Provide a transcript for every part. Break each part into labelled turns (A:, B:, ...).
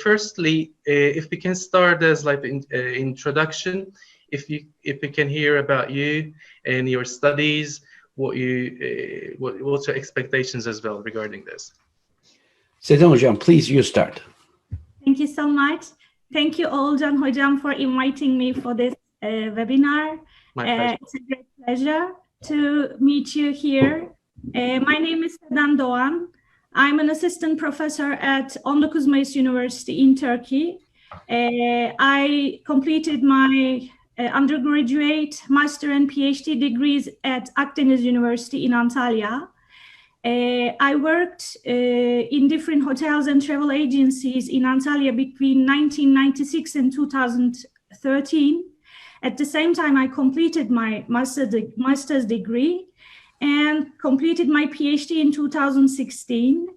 A: Firstly, if we can start as like an introduction, if we can hear about you and your studies, what's your expectations as well regarding this?
B: Seden Hocam, please, you start.
C: Thank you so much. Thank you, Ogulcan Hocam, for inviting me for this webinar.
A: My pleasure.
C: It's a great pleasure to meet you here. My name is Seden Dogan. I'm an assistant professor at Mayis University in Turkey. I completed my undergraduate, master and PhD degrees at Akdeniz University in Antalya. I worked in different hotels and travel agencies in Antalya between 1996 and 2013. At the same time, I completed my master's degree and completed my PhD in 2016.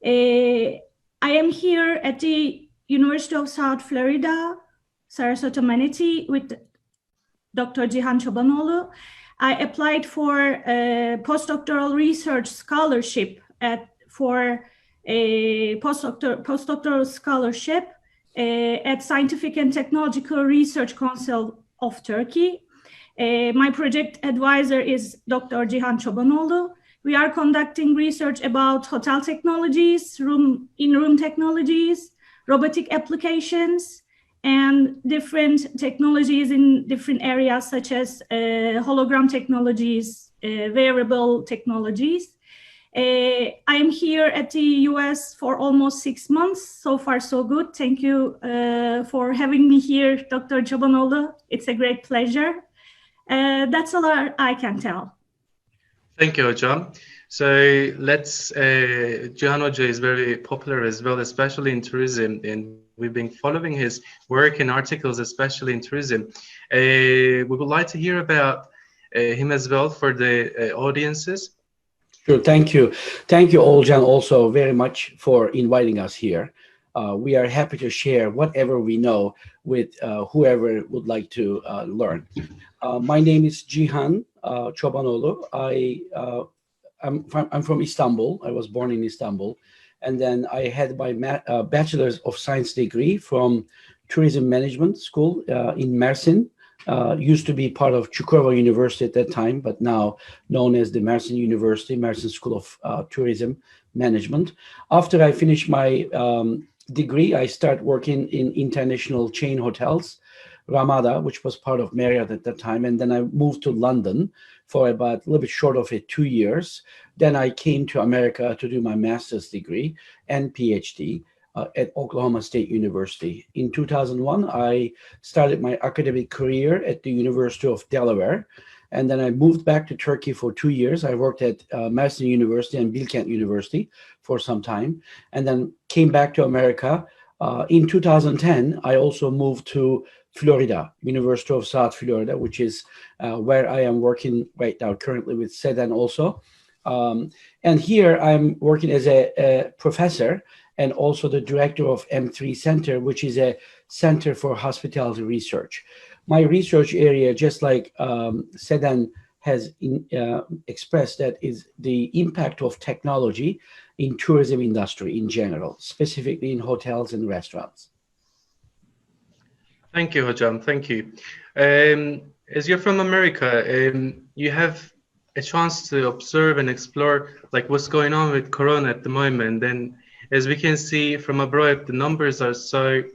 C: I am here at the University of South Florida, Sarasota Manatee, with Dr. Cihan Cobanoglu. I applied for a postdoctoral research scholarship for a postdoctoral scholarship at Scientific and Technological Research Council of Turkey. My project advisor is Dr. Cihan Cobanoglu. We are conducting research about hotel technologies, in-room technologies, robotic applications, and different technologies in different areas such as hologram technologies, wearable technologies. I am here at the US for almost 6 months. So far, so good. Thank you for having me here, Dr. Cobanoglu. It's a great pleasure. That's all I can tell.
A: Thank you, Hocam. So Cihan Hoca is very popular as well, especially in tourism, and we've been following his work and articles, especially in tourism. We would like to hear about him as well for the audiences.
B: Sure, thank you. Thank you, Ogulcan, also very much for inviting us here. We are happy to share whatever we know with whoever would like to learn. My name is Cihan Cobanoglu. I'm from Istanbul. I was born in Istanbul. And then I had my Bachelor's of Science degree from Tourism Management School in Mersin. Used to be part of Çukurova University at that time, but now known as the Mersin University, Mersin School of Tourism Management. After I finished my degree, I started working in international chain hotels, Ramada, which was part of Marriott at that time. And then I moved to London for about a little bit short of 2 years. Then I came to America to do my master's degree and PhD at Oklahoma State University. In 2001, I started my academic career at the University of Delaware. And then I moved back to Turkey for 2 years. I worked at Mayis University and Bilkent University for some time, and then came back to America. In 2010, I also moved to Florida, University of South Florida, which is where I am working right now currently with Seden also. And here I'm working as a professor and also the director of M3 Center, which is a center for hospitality research. My research area, just like Seden has expressed, that is the impact of technology in tourism industry in general, specifically in hotels and restaurants.
A: Thank you, Hocam. Thank you. As you're from America, you have a chance to observe and explore like what's going on with Corona at the moment. And as we can see from abroad, the numbers are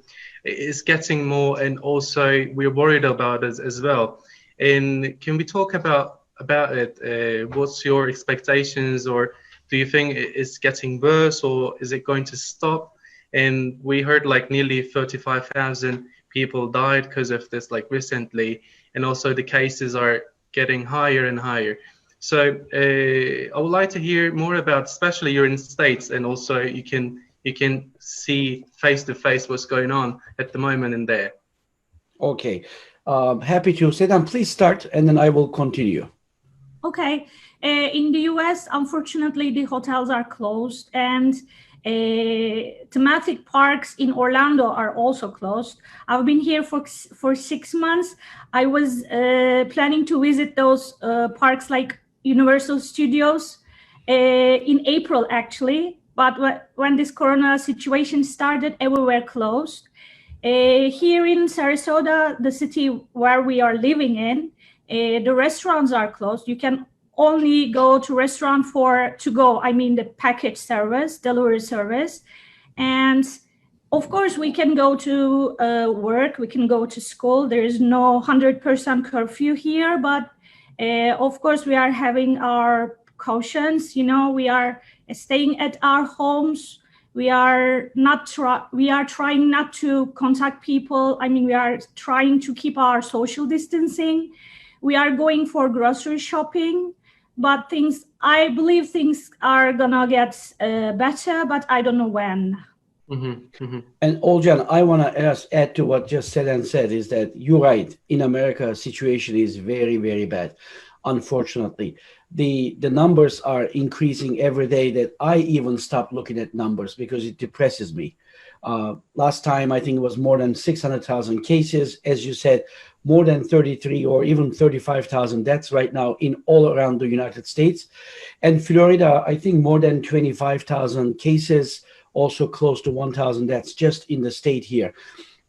A: it's getting more, and also we're worried about it as well. And can we talk about it? What's your expectations, or do you think it's getting worse, or is it going to stop? And we heard like nearly 35,000 people died because of this like recently, and also the cases are getting higher and higher. So I would like to hear more about, especially you're in the States, and also you can see face to face what's going on at the moment in there.
B: Okay, happy to. Seden, please start, and then I will continue.
C: Okay, in the US, unfortunately, the hotels are closed, and thematic parks in Orlando are also closed. I've been here for 6 months. I was planning to visit those parks like Universal Studios in April, actually, But when this corona situation started, everywhere closed. Here in Sarasota, the city where we are living in, the restaurants are closed. You can only go to restaurant for to go. I mean the package service, delivery service, and of course we can go to work. We can go to school. There is no 100% curfew here, but of course we are having our cautions. You know, we are staying at our homes. We are trying not to contact people. I mean, we are trying to keep our social distancing. We are going for grocery shopping, but I believe things are gonna get better, but I don't know when.
B: And Olcan, I want to add to what just Seden said, is that you're right. In America, situation is very, very bad. Unfortunately, the numbers are increasing every day, that I even stop looking at numbers because it depresses me. Last time, I think it was more than 600,000 cases. As you said, more than 33 or even 35,000 deaths right now in all around the United States. And Florida, I think more than 25,000 cases, also close to 1,000 deaths just in the state here.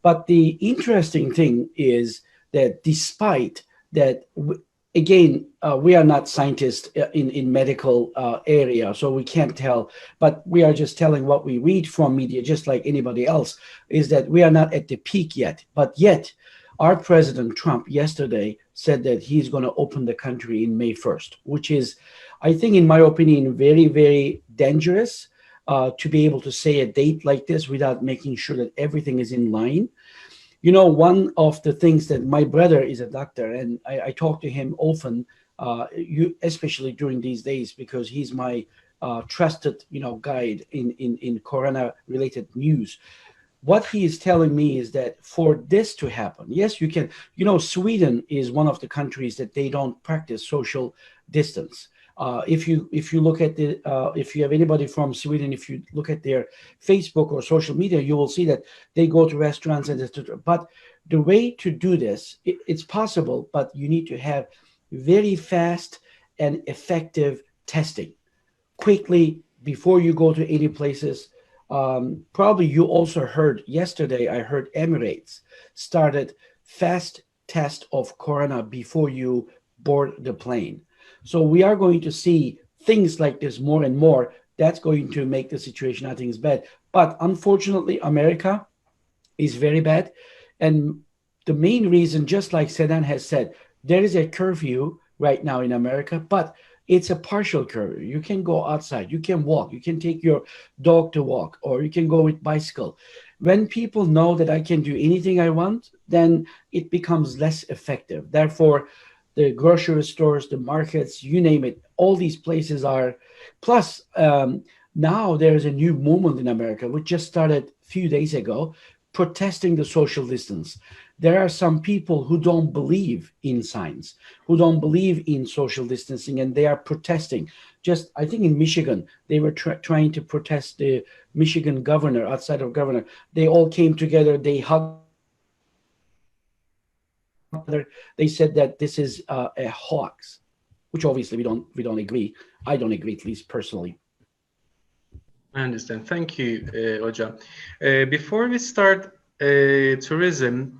B: But the interesting thing is that despite that, again, we are not scientists in medical area, so we can't tell, but we are just telling what we read from media, just like anybody else, is that we are not at the peak yet. But yet, our President Trump yesterday said that he's going to open the country in May 1st, which is, I think, in my opinion, very, very dangerous to be able to say a date like this without making sure that everything is in line. You know, one of the things that my brother is a doctor, and I talk to him often, especially during these days, because he's my trusted, guide in corona-related news. What he is telling me is that for this to happen, yes, you can, Sweden is one of the countries that they don't practice social distance. If you look at if you have anybody from Sweden, if you look at their Facebook or social media, you will see that they go to restaurants and etc. But the way to do this, it's possible, but you need to have very fast and effective testing quickly before you go to any places. Probably you also heard yesterday, I heard Emirates started fast test of corona before you board the plane. So we are going to see things like this more and more. That's going to make the situation, I think, is bad. But unfortunately, America is very bad. And the main reason, just like Seden has said, there is a curfew right now in America, but it's a partial curfew. You can go outside, you can walk, you can take your dog to walk, or you can go with bicycle. When people know that I can do anything I want, then it becomes less effective. Therefore, the grocery stores, the markets, you name it, all these places are. Plus, now there's a new movement in America, which just started a few days ago, protesting the social distance. There are some people who don't believe in science, who don't believe in social distancing, and they are protesting. Just, I think in Michigan, they were trying to protest the Michigan governor, outside of governor. They all came together, they hugged. They said that this is a hoax, which obviously we don't agree. I don't agree, at least personally.
A: I understand. Thank you, Oja. Before we start tourism,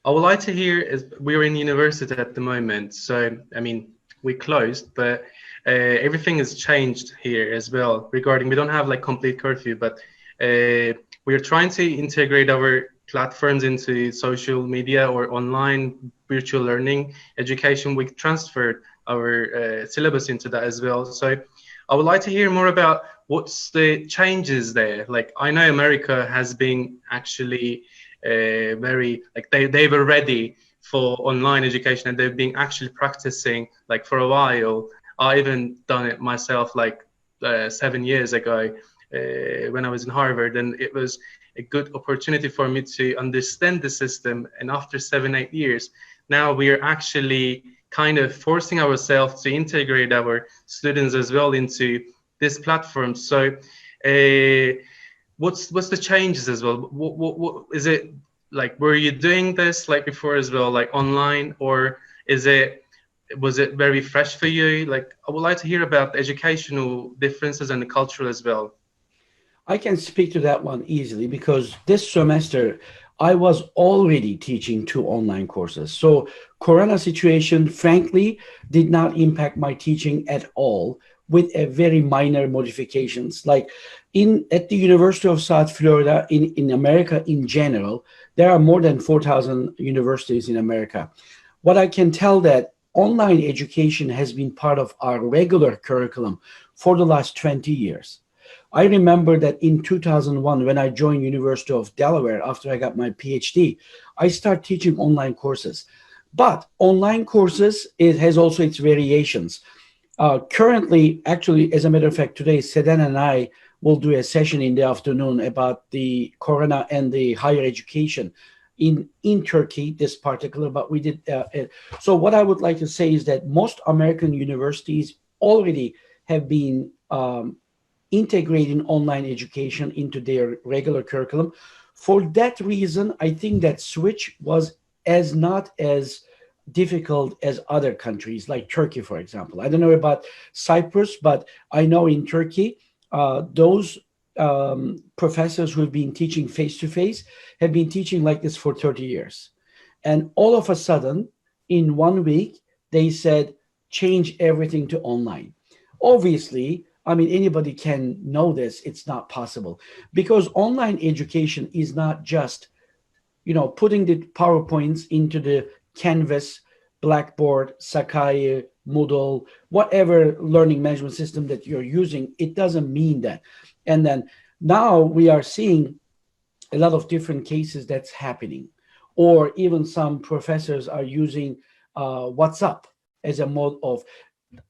A: I would like to hear, we're in university at the moment, so I mean we closed, but everything has changed here as well. Regarding, we don't have like complete curfew, but we're trying to integrate our platforms into social media or online virtual learning education. We transferred our syllabus into that as well. So I would like to hear more about what's the changes there. Like, I know America has been actually very, like they were ready for online education, and they've been actually practicing like for a while. I even done it myself like 7 years ago when I was in Harvard, and it was a good opportunity for me to understand the system. And after 7-8 years, now we are actually kind of forcing ourselves to integrate our students as well into this platform. So what's the changes as well? What is it like? Were you doing this like before as well, like online, or was it very fresh for you? Like, I would like to hear about the educational differences and the cultural as well.
B: I can speak to that one easily because this semester I was already teaching 2 online courses. So Corona situation, frankly, did not impact my teaching at all, with a very minor modifications. Like at the University of South Florida in America in general, there are more than 4,000 universities in America. What I can tell that online education has been part of our regular curriculum for the last 20 years. I remember that in 2001, when I joined University of Delaware after I got my PhD, I started teaching online courses. But online courses, it has also its variations. Currently, actually, as a matter of fact, today, Seden and I will do a session in the afternoon about the Corona and the higher education in Turkey, this particular, but we did. So what I would like to say is that most American universities already have been integrating online education into their regular curriculum. For that reason, I think that switch was not as difficult as other countries like Turkey, for example. I don't know about Cyprus, but I know in Turkey, those professors who have been teaching face-to-face have been teaching like this for 30 years. And all of a sudden, in 1 week, they said, change everything to online. Obviously, I mean, anybody can know this. It's not possible because online education is not just, putting the PowerPoints into the Canvas, Blackboard, Sakai, Moodle, whatever learning management system that you're using. It doesn't mean that. And then now we are seeing a lot of different cases that's happening, or even some professors are using WhatsApp as a mode of.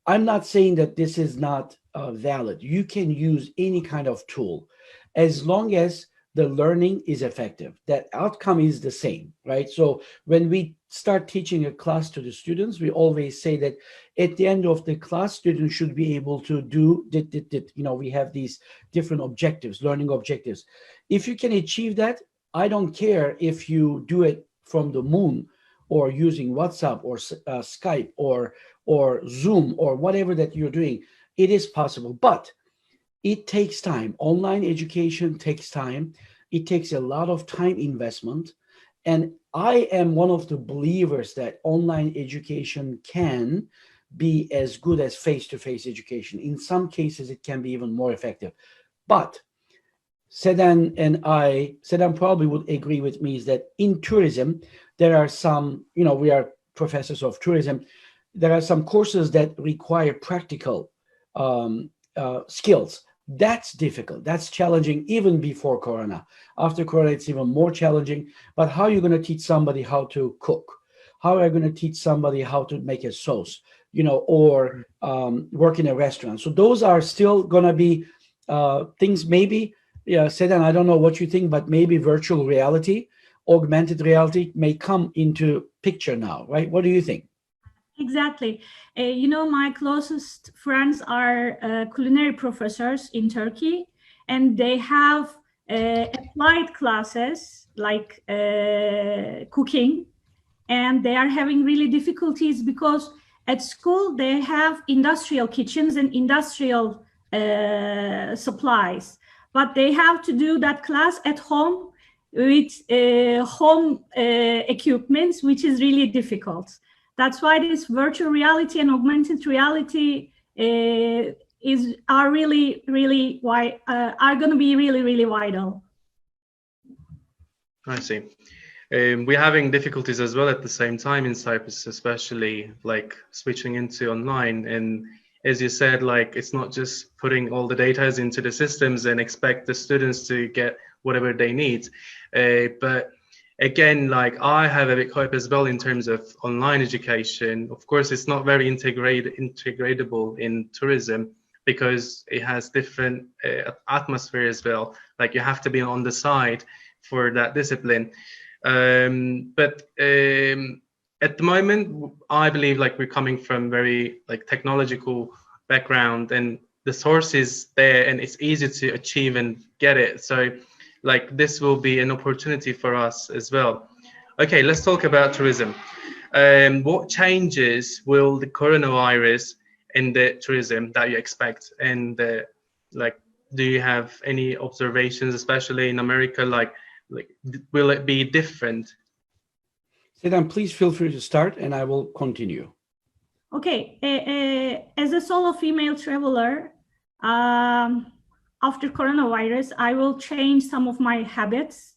B: I'm not saying that this is not valid. You can use any kind of tool as long as the learning is effective. That outcome is the same, right? So when we start teaching a class to the students, we always say that at the end of the class, students should be able to do, we have these different objectives, learning objectives. If you can achieve that, I don't care if you do it from the moon or using WhatsApp or Skype or Zoom or whatever that you're doing. It is possible, but it takes time. Online education takes time. It takes a lot of time investment. And I am one of the believers that online education can be as good as face-to-face education. In some cases, it can be even more effective. But Seden probably would agree with me is that in tourism, there are some, we are professors of tourism. There are some courses that require practical skills. That's difficult. That's challenging even before Corona. After Corona, it's even more challenging. But how are you going to teach somebody how to cook? How are you going to teach somebody how to make a sauce, or work in a restaurant? So those are still going to be things maybe, Seden, I don't know what you think, but maybe virtual reality, augmented reality may come into picture now, right? What do you think?
C: Exactly. My closest friends are culinary professors in Turkey, and they have applied classes like cooking, and they are having really difficulties because at school they have industrial kitchens and industrial supplies, but they have to do that class at home with home equipments, which is really difficult. That's why this virtual reality and augmented reality are really, really are going to be really, really vital.
A: I see. We're having difficulties as well at the same time in Cyprus, especially like switching into online. And as you said, like it's not just putting all the data into the systems and expect the students to get whatever they need, but again, like I have a big hope as well in terms of online education. Of course, it's not very integratable in tourism because it has different atmosphere as well. Like you have to be on the side for that discipline. But at the moment, I believe like we're coming from very like technological background, and the source is there and it's easy to achieve and get it. So like this will be an opportunity for us as well. Okay, let's talk about tourism. What changes will the coronavirus in the tourism that you expect in the like do you have any observations, especially in America? Like will it be different?
B: Seden, please feel free to start, and I will continue.
C: Okay, as a solo female traveler, after coronavirus, I will change some of my habits.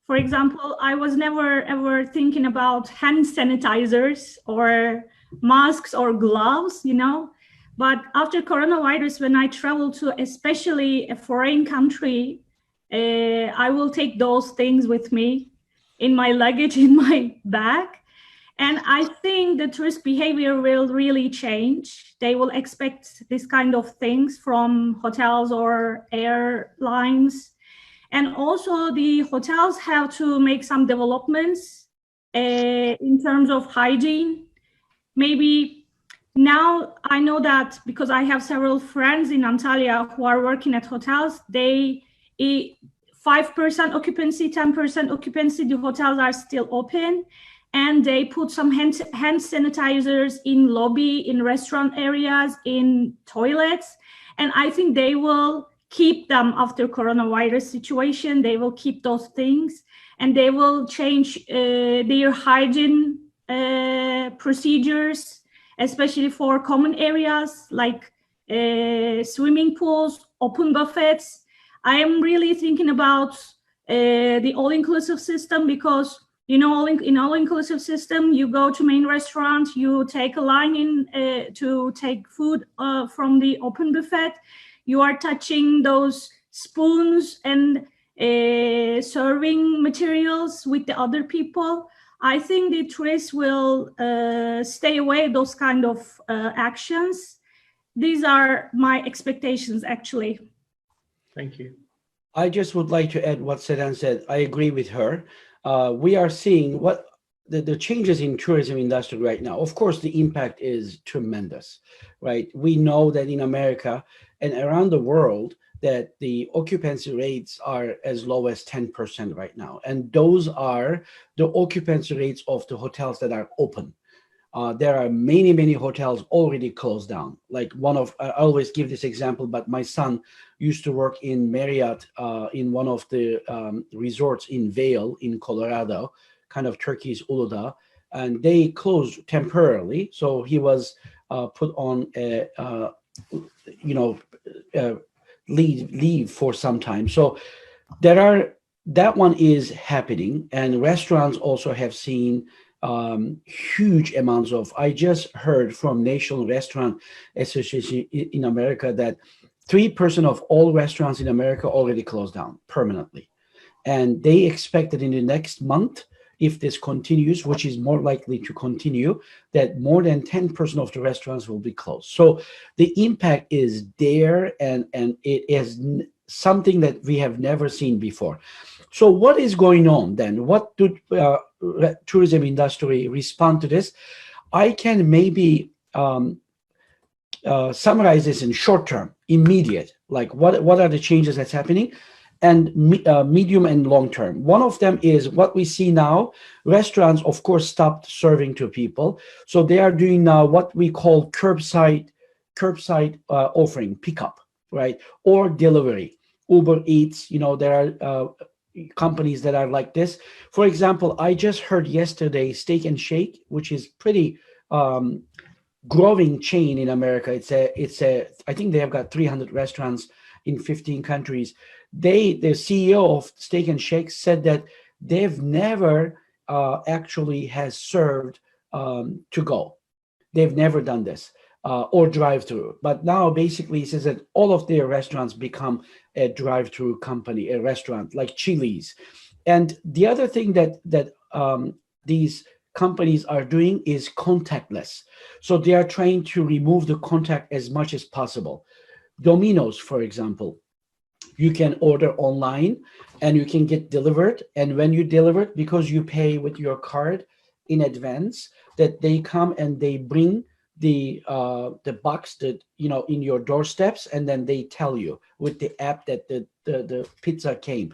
C: For example, I was never ever thinking about hand sanitizers or masks or gloves, you know. But after coronavirus, when I travel to especially a foreign country, I will take those things with me in my luggage, in my bag. And I think the tourist behavior will really change. They will expect this kind of things from hotels or airlines. And also the hotels have to make some developments in terms of hygiene. Maybe now I know that because I have several friends in Antalya who are working at hotels, 5% occupancy, 10% occupancy, the hotels are still open. And they put some hand sanitizers in lobby, in restaurant areas, in toilets. And I think they will keep them after coronavirus situation. They will keep those things, and they will change their hygiene procedures, especially for common areas like swimming pools, open buffets. I am really thinking about the all-inclusive system, because in all-inclusive system, you go to main restaurant, you take a line in to take food from the open buffet. You are touching those spoons and serving materials with the other people. I think the tourists will stay away those kind of actions. These are my expectations, actually.
A: Thank you.
B: I just would like to add what Seden said. I agree with her. We are seeing what the changes in tourism industry right now. Of course, the impact is tremendous, right? We know that in America and around the world that the occupancy rates are as low as 10% right now. And those are the occupancy rates of the hotels that are open. There are many, many hotels already closed down. Like I always give this example, but my son used to work in Marriott in one of the resorts in Vail in Colorado, kind of Turkey's Uludağ, and they closed temporarily. So he was put on leave for some time. So that one is happening, and restaurants also have seen huge amounts of. I just heard from National Restaurant Association in America that 3% of all restaurants in America already closed down permanently, and they expect that in the next month, if this continues, which is more likely to continue, that more than 10% of the restaurants will be closed. So the impact is there, and it is something that we have never seen before. So what is going on then? What do tourism industry respond to this? I can maybe summarize this in short term, immediate, like what are the changes that's happening, and medium and long term. One of them is what we see now. Restaurants, of course, stopped serving to people. So they are doing now what we call curbside offering, pickup, right? Or delivery. Uber Eats, there are companies that are like this. For example, I just heard yesterday Steak and Shake, which is pretty growing chain in America. I think they have got 300 restaurants in 15 countries. The CEO of Steak and Shake said that they've never actually has served to go. They've never done this or drive-through. But now basically he says that all of their restaurants become a drive-through company, a restaurant like Chili's. And the other thing that these companies are doing is contactless. So they are trying to remove the contact as much as possible. Domino's, for example, you can order online and you can get delivered. And when you deliver it, because you pay with your card in advance, that they come and they bring the box that in your doorsteps, and then they tell you with the app that the pizza came.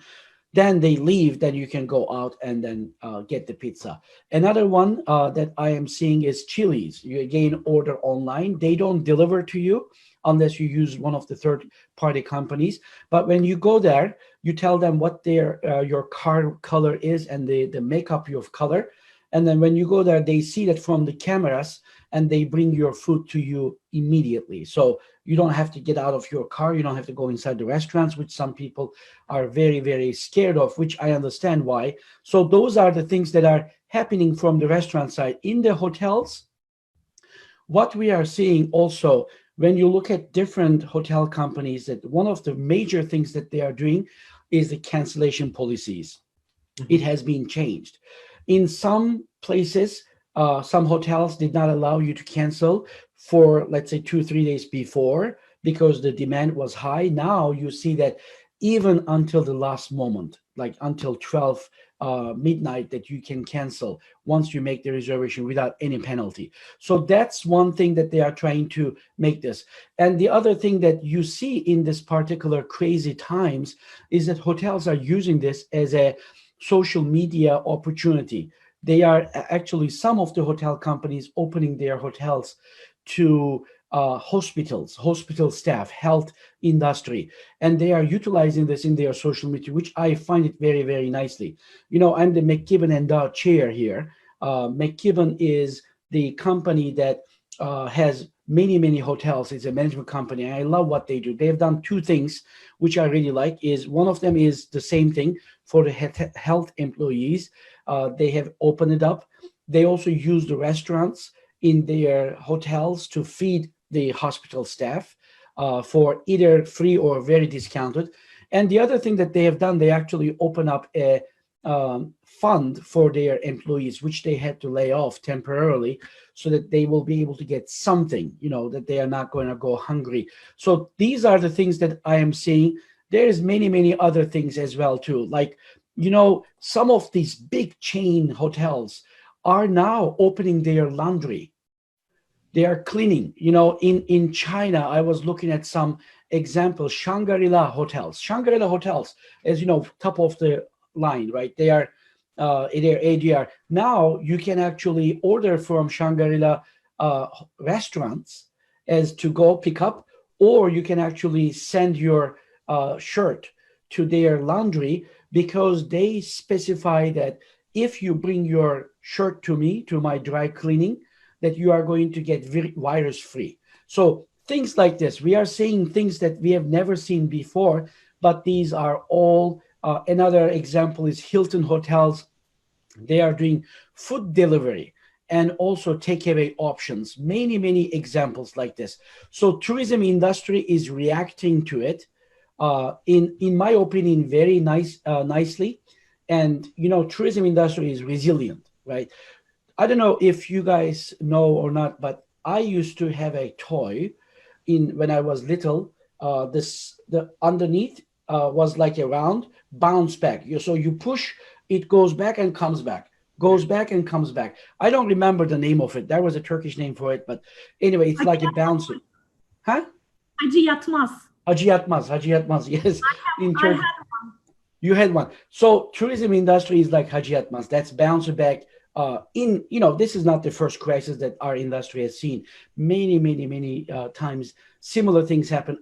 B: Then they leave, then you can go out and then get the pizza. Another one that I am seeing is Chili's. You again order online. They don't deliver to you unless you use one of the third-party companies. But when you go there, you tell them what your car color is and the makeup of color. And then when you go there, they see that from the cameras and they bring your food to you immediately. So you don't have to get out of your car. You don't have to go inside the restaurants, which some people are very, very scared of, which I understand why. So those are the things that are happening from the restaurant side. In the hotels, what we are seeing also, when you look at different hotel companies, that one of the major things that they are doing is the cancellation policies. It has been changed. In some places, some hotels did not allow you to cancel for, let's say, 2-3 days before because the demand was high. Now you see that even until the last moment, like until 12 midnight, that you can cancel once you make the reservation without any penalty. So that's one thing that they are trying to make this. And the other thing that you see in this particular crazy times is that hotels are using this as a social media opportunity. They are actually, some of the hotel companies opening their hotels to hospitals, hospital staff, health industry, and they are utilizing this in their social media, which I find it very, very nicely. You know, I'm the McKibbon Endowed chair here. McKibbon is the company that has many, many hotels. It's a management company. I love what they do. They've done two things which I really like. Is one of them is the same thing for the health employees. They have opened it up. They also use the restaurants in their hotels to feed the hospital staff for either free or very discounted. And the other thing that they have done, they actually open up a fund for their employees, which they had to lay off temporarily, so that they will be able to get something, you know, that they are not going to go hungry. So these are the things that I am seeing. There's many, many other things as well too. Like, you know, some of these big chain hotels are now opening their laundry. They are cleaning. You know, in China, I was looking at some examples. Shangri-La hotels. Shangri-La hotels, as you know, top of the line, right? They are their ADR. Now you can actually order from Shangri-La restaurants as to go pick up, or you can actually send your shirt to their laundry, because they specify that if you bring your shirt to me, to my dry cleaning, that you are going to get virus free. So things like this, we are seeing things that we have never seen before, but these are all, another example is Hilton hotels. They are doing food delivery and also takeaway options. Many, many examples like this. So tourism industry is reacting to it, in my opinion, very nicely. And, you know, tourism industry is resilient, right? I don't know if you guys know or not, but I used to have a toy when I was little. The underneath was like a round bounce back. So you push, it goes back and comes back, goes back and comes back. I don't remember the name of it. There was a Turkish name for it, but anyway, it's like a bouncer. Huh?
C: Hacı yatmaz.
B: Hacı yatmaz. Hacı yatmaz. Yes. In Turkey. You had one. So tourism industry is like Hacı yatmaz. That's bouncer back. You know, this is not the first crisis that our industry has seen. Many, many, many times similar things happen.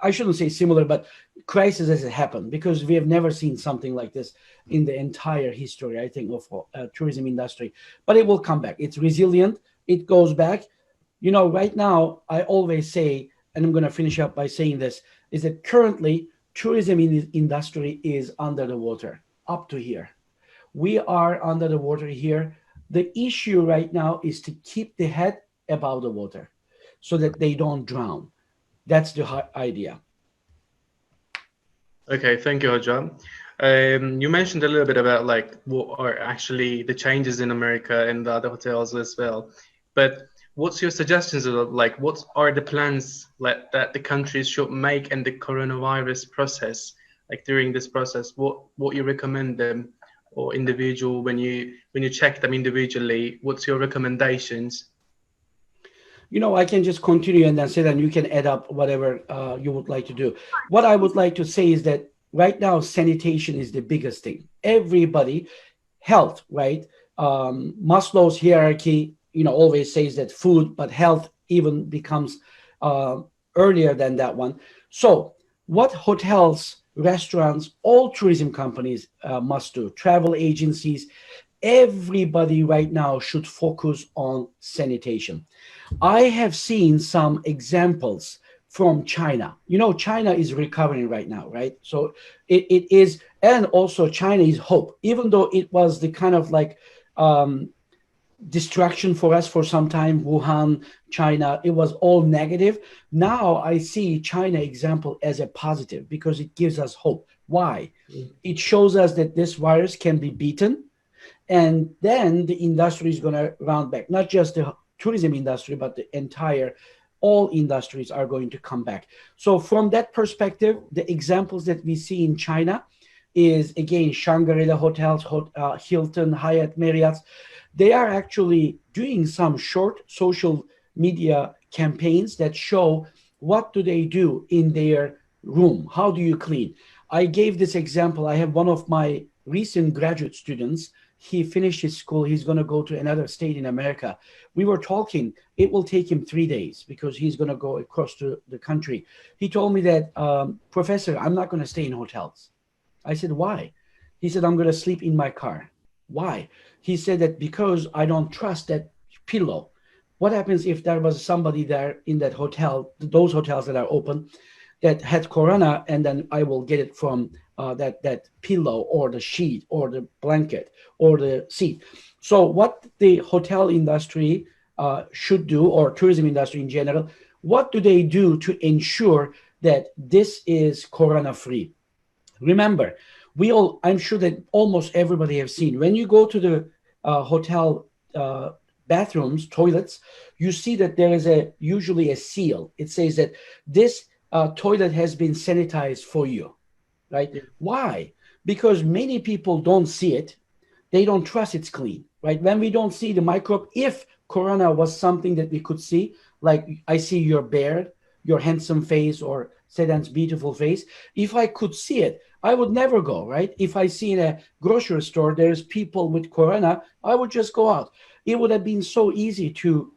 B: I shouldn't say similar, but crisis has happened, because we have never seen something like this in the entire history, I think, of tourism industry. But it will come back. It's resilient. It goes back. You know, right now, I always say, and I'm going to finish up by saying this, is that currently tourism industry is under the water up to here. We are under the water here. The issue right now is to keep the head above the water so that they don't drown. That's the idea.
A: Okay, thank you, Hocam. You mentioned a little bit about like what are actually the changes in America and the other hotels as well. But what's your suggestions of like what are the plans that the countries should make in the coronavirus process? Like during this process, what you recommend them, or individual, when you check them individually, what's your recommendations?
B: You know, I can just continue and then say that you can add up whatever you would like to do. What I would like to say is that right now, sanitation is the biggest thing. Everybody, health, right? Maslow's hierarchy, you know, always says that food, but health even becomes earlier than that one. So what hotels, restaurants, all tourism companies must do, travel agencies, everybody right now should focus on sanitation. I have seen some examples from China. You know, China is recovering right now, right? So it is, and also China is hope, even though it was the kind of like distraction for us for some time, Wuhan, China, it was all negative. Now I see China example as a positive because it gives us hope. Why? It shows us that this virus can be beaten, and then the industry is going to round back. Not just the tourism industry, but the entire, all industries are going to come back. So from that perspective, the examples that we see in China is, again, Shangri-La hotels, Hilton, Hyatt, Marriott. They are actually doing some short social media campaigns that show what do they do in their room. How do you clean? I gave this example. I have one of my recent graduate students. He finished his school. He's going to go to another state in America. We were talking. It will take him 3 days because he's going to go across to the country. He told me that, Professor, I'm not going to stay in hotels. I said, why? He said, I'm going to sleep in my car. Why? He said that because I don't trust that pillow. What happens if there was somebody there in that hotel, those hotels that are open, that had corona, and then I will get it from that pillow or the sheet or the blanket or the seat. So what the hotel industry should do, or tourism industry in general, what do they do to ensure that this is corona-free? Remember, I'm sure that almost everybody have seen, when you go to the hotel bathrooms, toilets, you see that there is usually a seal. It says that this toilet has been sanitized for you, right? Yeah. Why? Because many people don't see it. They don't trust it's clean, right? When we don't see the microbe, if corona was something that we could see, like I see your beard, your handsome face, or Seden's beautiful face, if I could see it, I would never go, right? If I see in a grocery store, there's people with corona, I would just go out. It would have been so easy to,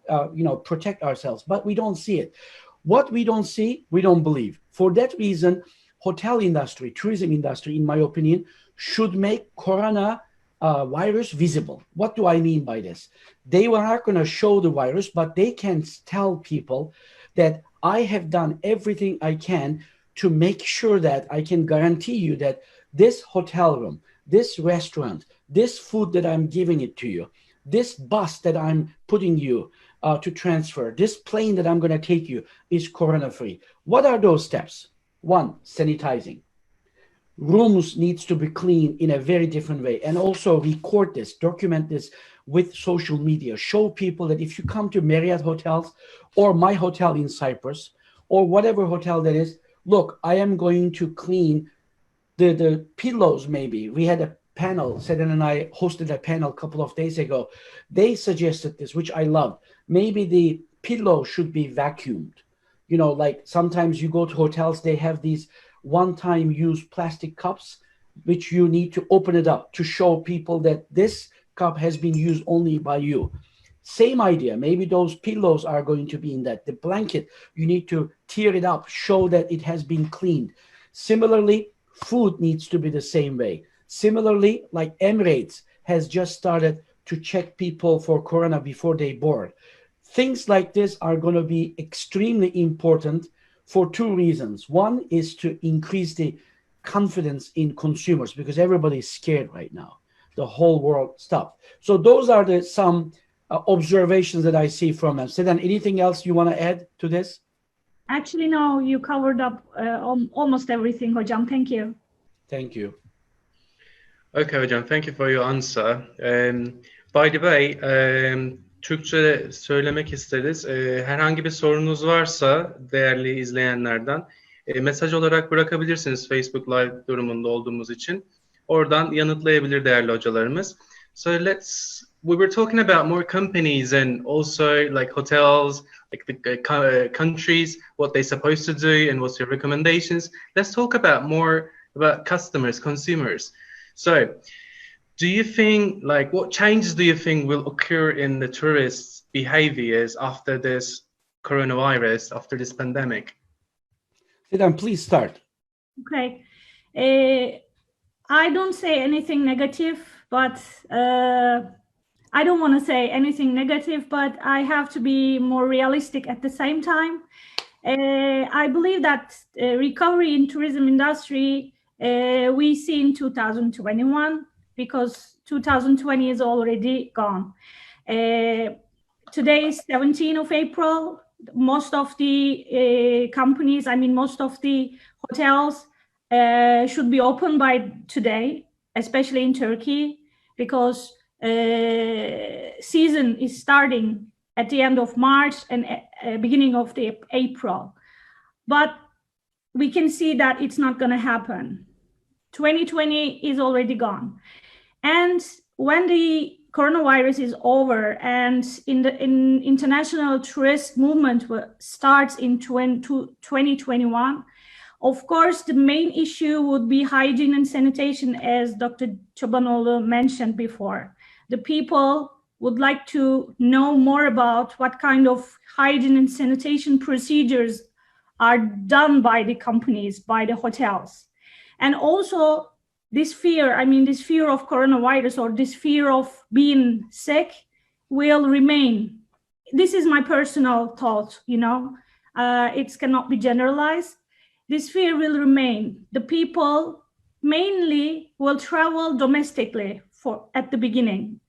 B: protect ourselves, but we don't see it. What we don't see, we don't believe. For that reason, hotel industry, tourism industry, in my opinion, should make corona virus visible. What do I mean by this? They were not going to show the virus, but they can tell people that I have done everything I can to make sure that I can guarantee you that this hotel room, this restaurant, this food that I'm giving it to you, this bus that I'm putting you to transfer, this plane that I'm going to take you is corona-free. What are those steps? One, sanitizing. Rooms needs to be clean in a very different way, and also record this, document this with social media. Show people that if you come to Marriott hotels or my hotel in Cyprus or whatever hotel that is, look, I am going to clean the pillows. Maybe we had a panel, Seden and I hosted a panel a couple of days ago. They suggested this, which I loved. Maybe the pillow should be vacuumed. You know, like sometimes you go to hotels, they have these one-time use plastic cups, which you need to open it up to show people that this cup has been used only by you. Same idea. Maybe those pillows are going to be in that. The blanket, you need to tear it up, show that it has been cleaned. Similarly, food needs to be the same way. Similarly, like Emirates has just started to check people for corona before they board. Things like this are going to be extremely important for two reasons. One is to increase the confidence in consumers, because everybody is scared right now. The whole world stopped. So those are some observations that I see from them. Seden, anything else you want to add to this?
C: Actually, no, you covered up almost everything, Hocam. Thank you.
B: Thank you.
A: Okay, Hocam, thank you for your answer. By the way, Türkçe söylemek isteriz. Herhangi bir sorunuz varsa değerli izleyenlerden mesaj olarak bırakabilirsiniz Facebook Live durumunda olduğumuz için. Oradan yanıtlayabilir değerli hocalarımız. So we were talking about more companies and also like hotels, like the countries, what they're supposed to do and what's your recommendations. Let's talk about more about customers, consumers. So do you think, like, what changes do you think will occur in the tourists' behaviors after this coronavirus, after this pandemic?
B: Seden, please start.
C: Okay. I don't say anything negative, but I don't want to say anything negative, but I have to be more realistic at the same time. I believe that recovery in tourism industry we see in 2021, because 2020 is already gone. Today is 17th of April. Most of the companies, I mean, most of the hotels should be open by today, especially in Turkey, because season is starting at the end of March and beginning of the April. But we can see that it's not going to happen. 2020 is already gone. And when the coronavirus is over and in international tourist movement starts in 2021, of course, the main issue would be hygiene and sanitation, as Dr. Cobanoglu mentioned before. The people would like to know more about what kind of hygiene and sanitation procedures are done by the companies, by the hotels. And also this fear, I mean, this fear of coronavirus or this fear of being sick will remain. This is my personal thought, you know, it cannot be generalized. This fear will remain. The people mainly will travel domestically at the beginning.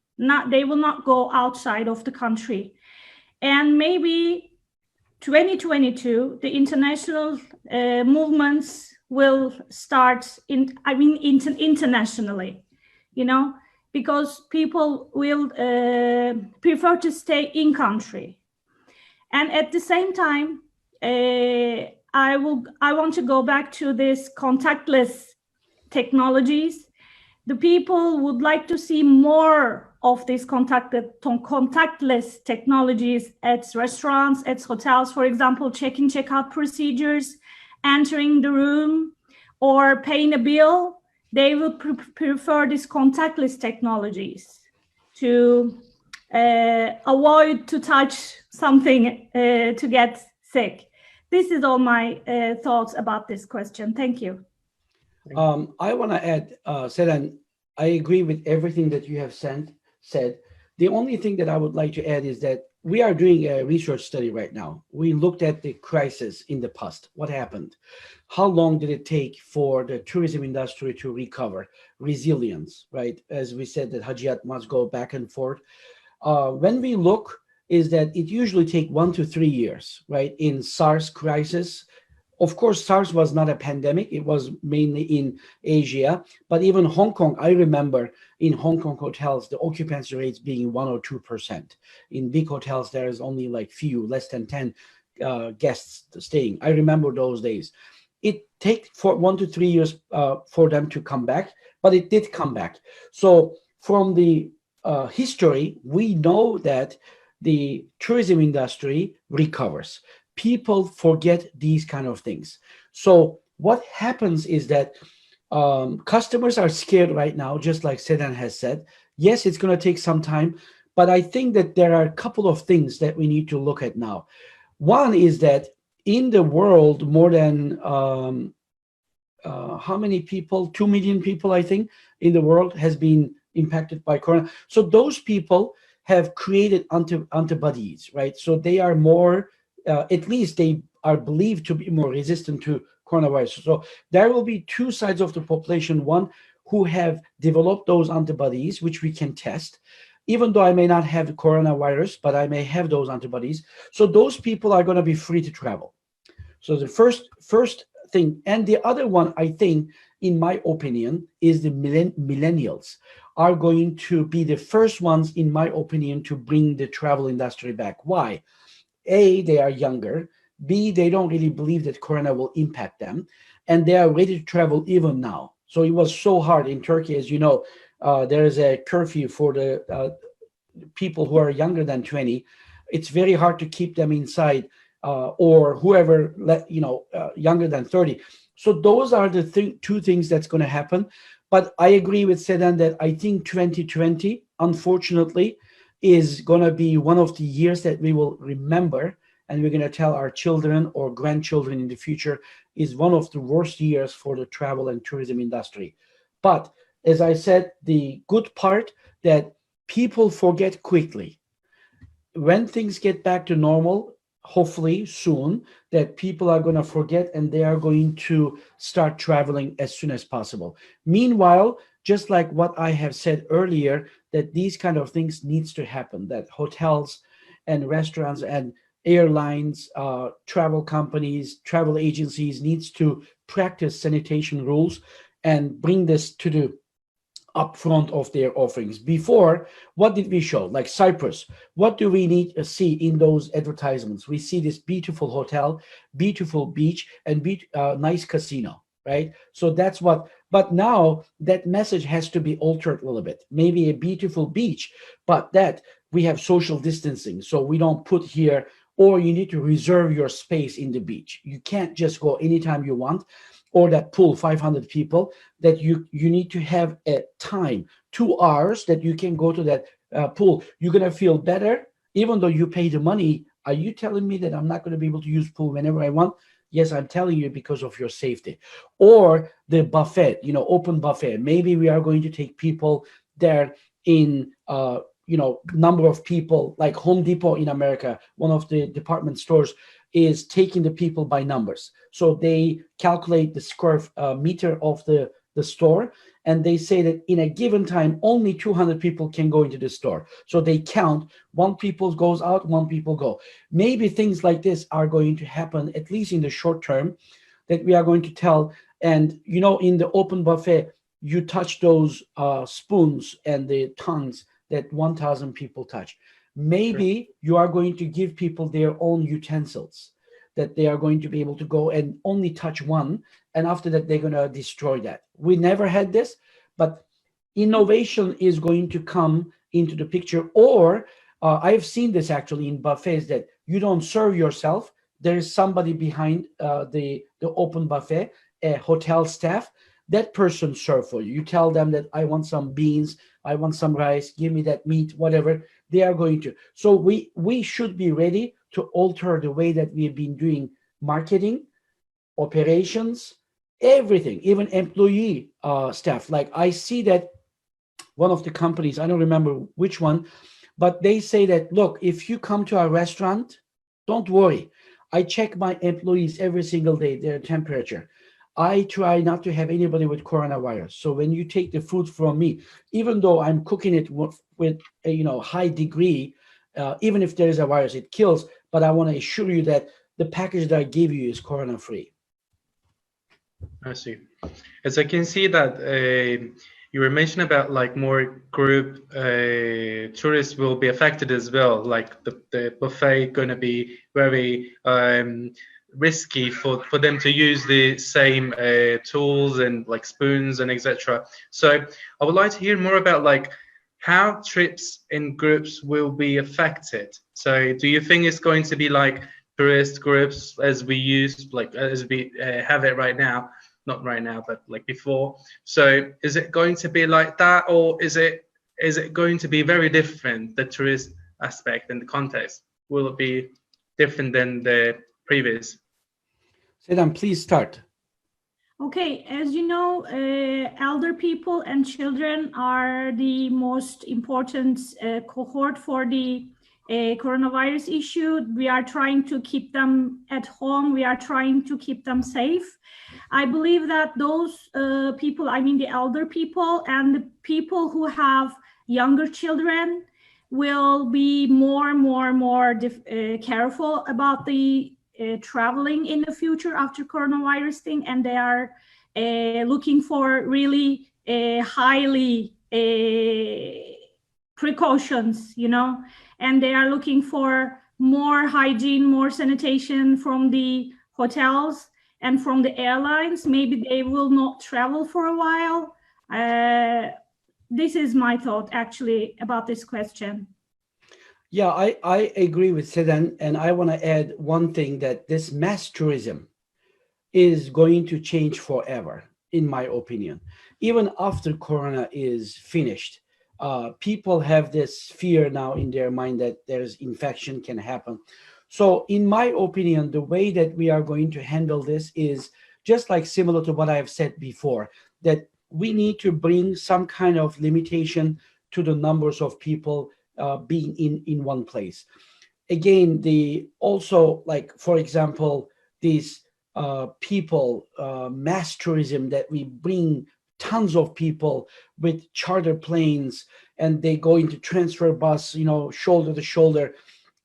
C: They will not go outside of the country. And maybe 2022, the international movements will start internationally, you know, because people will prefer to stay in country. And at the same time, I want to go back to this contactless technologies. The people would like to see more of these contactless technologies at restaurants, at hotels, for example, check-in, check-out procedures, entering the room or paying a bill. They would prefer these contactless technologies to avoid to touch something to get sick. This is all my thoughts about this question. Thank you.
B: I want to add, Seden, I agree with everything that you have said. The only thing that I would like to add is that we are doing a research study right now. We looked at the crisis in the past. What happened? How long did it take for the tourism industry to recover? Resilience, right? As we said, that Hajjat must go back and forth. When we look, is that it usually takes 1 to 3 years, right? In SARS crisis, of course, SARS was not a pandemic. It was mainly in Asia. But even Hong Kong, I remember in Hong Kong hotels, the occupancy rates being 1 or 2%. In big hotels, there is only like few, less than 10 guests staying. I remember those days. It takes 1 to 3 years for them to come back, but it did come back. So from the history, we know that the tourism industry recovers. People forget these kind of things. So what happens is that customers are scared right now, just like Seden has said. Yes, it's going to take some time, but I think that there are a couple of things that we need to look at now. One is that in the world, more than how many people? 2 million people, I think, in the world has been impacted by corona. So those people have created antibodies, right? So they are more, at least they are believed to be more resistant to coronavirus. So there will be two sides of the population, one who have developed those antibodies, which we can test, even though I may not have coronavirus, but I may have those antibodies. So those people are going to be free to travel. So the first thing, and the other one, I think, in my opinion, is the millennials are going to be the first ones, in my opinion, to bring the travel industry back. Why? A, they are younger. B, they don't really believe that corona will impact them. And they are ready to travel even now. So it was so hard in Turkey, as you know, there is a curfew for the people who are younger than 20. It's very hard to keep them inside or whoever, younger than 30. So those are the two things that's going to happen. But I agree with Seden that I think 2020, unfortunately, is going to be one of the years that we will remember and we're going to tell our children or grandchildren in the future is one of the worst years for the travel and tourism industry. But as I said, the good part that people forget quickly. When things get back to normal, hopefully soon, that people are going to forget and they are going to start traveling as soon as possible. Meanwhile, just like what I have said earlier, that these kind of things needs to happen, that hotels and restaurants and airlines, travel companies, travel agencies needs to practice sanitation rules and bring this to the upfront of their offerings. Before, what did we show? Like Cyprus, what do we need to see in those advertisements? We see this beautiful hotel, beautiful beach, and nice casino, right? So that's what, but now that message has to be altered a little bit. Maybe a beautiful beach, but that we have social distancing. So we don't put here, or you need to reserve your space in the beach. You can't just go anytime you want. Or that pool, 500 people, that you need to have a time, 2 hours that you can go to that pool. You're going to feel better, even though you pay the money. Are you telling me that I'm not going to be able to use pool whenever I want? Yes, I'm telling you because of your safety. Or the buffet, open buffet. Maybe we are going to take people there in, number of people, like Home Depot in America, one of the department stores, is taking the people by numbers. So they calculate the square meter of the store, and they say that in a given time, only 200 people can go into the store. So they count, one people goes out, one people go. Maybe things like this are going to happen, at least in the short term, that we are going to tell. And, in the open buffet, you touch those spoons and the tongues that 1,000 people touch. Maybe you are going to give people their own utensils that they are going to be able to go and only touch one. And after that, they're going to destroy that. We never had this, but innovation is going to come into the picture. Or I've seen this actually in buffets, that you don't serve yourself. There is somebody behind the open buffet, a hotel staff. That person serve for you. You tell them that I want some beans, I want some rice, give me that meat, whatever. They are going to. So we should be ready to alter the way that we've been doing marketing, operations, everything, even employee staff. Like I see that one of the companies, I don't remember which one, but they say that, look, if you come to our restaurant, don't worry. I check my employees every single day, their temperature. I try not to have anybody with coronavirus. So when you take the food from me, even though I'm cooking it with a high degree, even if there is a virus, it kills. But I want to assure you that the package that I gave you is corona free.
A: I see. As I can see that you were mentioning about like more group tourists will be affected as well. Like the buffet going to be very risky for them to use the same tools and like spoons and etc. So I would like to hear more about like how trips in groups will be affected. So do you think it's going to be like tourist groups as we use, like as we have it right now? Not right now, but like before. So is it going to be like that, or is it going to be very different, the tourist aspect and the context? Will it be different than the previous?
B: Seden, please start.
C: Okay, as you know, elder people and children are the most important cohort for the coronavirus issue. We are trying to keep them at home. We are trying to keep them safe. I believe that those people, I mean the elder people and the people who have younger children, will be more careful about the traveling in the future after coronavirus thing, and they are looking for really highly precautions, and they are looking for more hygiene, more sanitation from the hotels and from the airlines. Maybe they will not travel for a while. This is my thought actually about this question.
B: Yeah, I agree with Seden, and I want to add one thing, that this mass tourism is going to change forever, in my opinion. Even after Corona is finished, people have this fear now in their mind that there's infection can happen. So in my opinion, the way that we are going to handle this is just like similar to what I have said before, that we need to bring some kind of limitation to the numbers of people being in one place. Again, also, like, for example, these people, mass tourism, that we bring tons of people with charter planes and they go into transfer bus, shoulder to shoulder,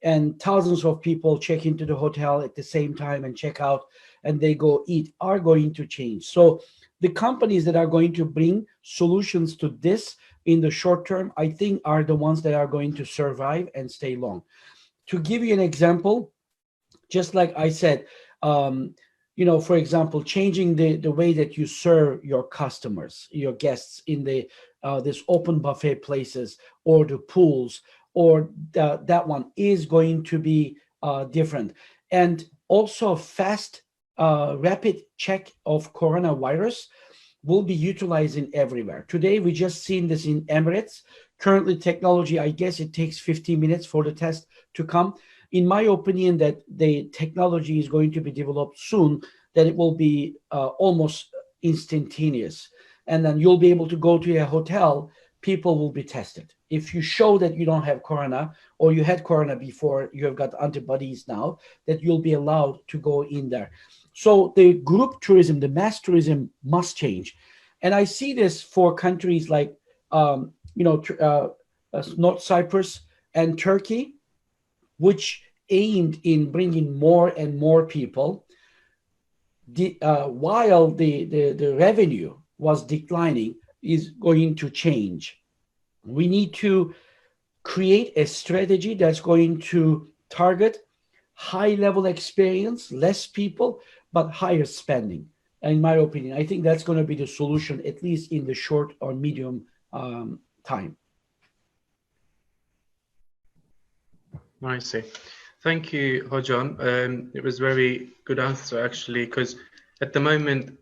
B: and thousands of people check into the hotel at the same time and check out, and they go eat, are going to change. So the companies that are going to bring solutions to this in the short term, I think, are the ones that are going to survive and stay long. To give you an example, just like I said, for example, changing the way that you serve your customers, your guests in this open buffet places or the pools, or that one is going to be different. And also fast, rapid check of coronavirus will be utilizing everywhere. Today, we just seen this in Emirates. Currently, technology, I guess it takes 15 minutes for the test to come. In my opinion, that the technology is going to be developed soon, that it will be almost instantaneous. And then you'll be able to go to a hotel, people will be tested. If you show that you don't have corona, or you had corona before, you have got antibodies now, that you'll be allowed to go in there. So the group tourism, the mass tourism must change. And I see this for countries like, North Cyprus and Turkey, which aimed in bringing more and more people, while the revenue was declining, is going to change. We need to create a strategy that's going to target high-level experience, less people, but higher spending. In my opinion, I think that's going to be the solution, at least in the short or medium time.
A: I see. Thank you, Hocam. It was very good answer, actually, because at the moment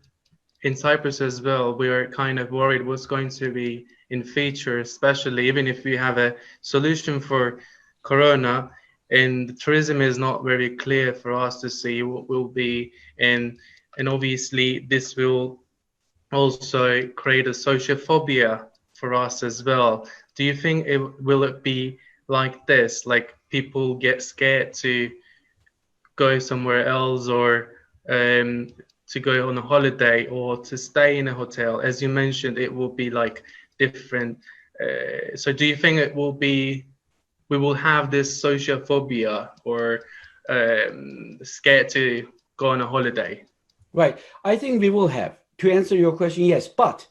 A: in Cyprus as well, we are kind of worried what's going to be in future, especially even if we have a solution for Corona, and the tourism is not very clear for us to see what will be, and obviously this will also create a social phobia for us as well. Do you think will it be like this, like people get scared to go somewhere else, or to go on a holiday, or to stay in a hotel? As you mentioned, it will be like different. So do you think it will be, we will have this social phobia, or scared to go on a holiday?
B: Right. I think we will have. To answer your question, yes. But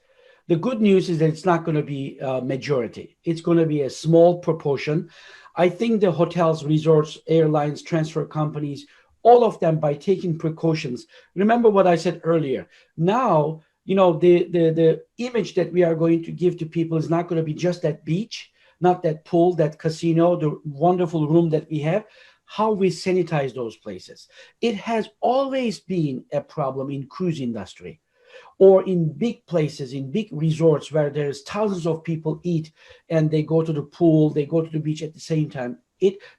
B: the good news is that it's not going to be a majority. It's going to be a small proportion. I think the hotels, resorts, airlines, transfer companies, all of them, by taking precautions. Remember what I said earlier. Now, the image that we are going to give to people is not going to be just that beach, not that pool, that casino, the wonderful room that we have. How we sanitize those places. It has always been a problem in cruise industry, or in big places, in big resorts where there's thousands of people eat and they go to the pool, they go to the beach at the same time.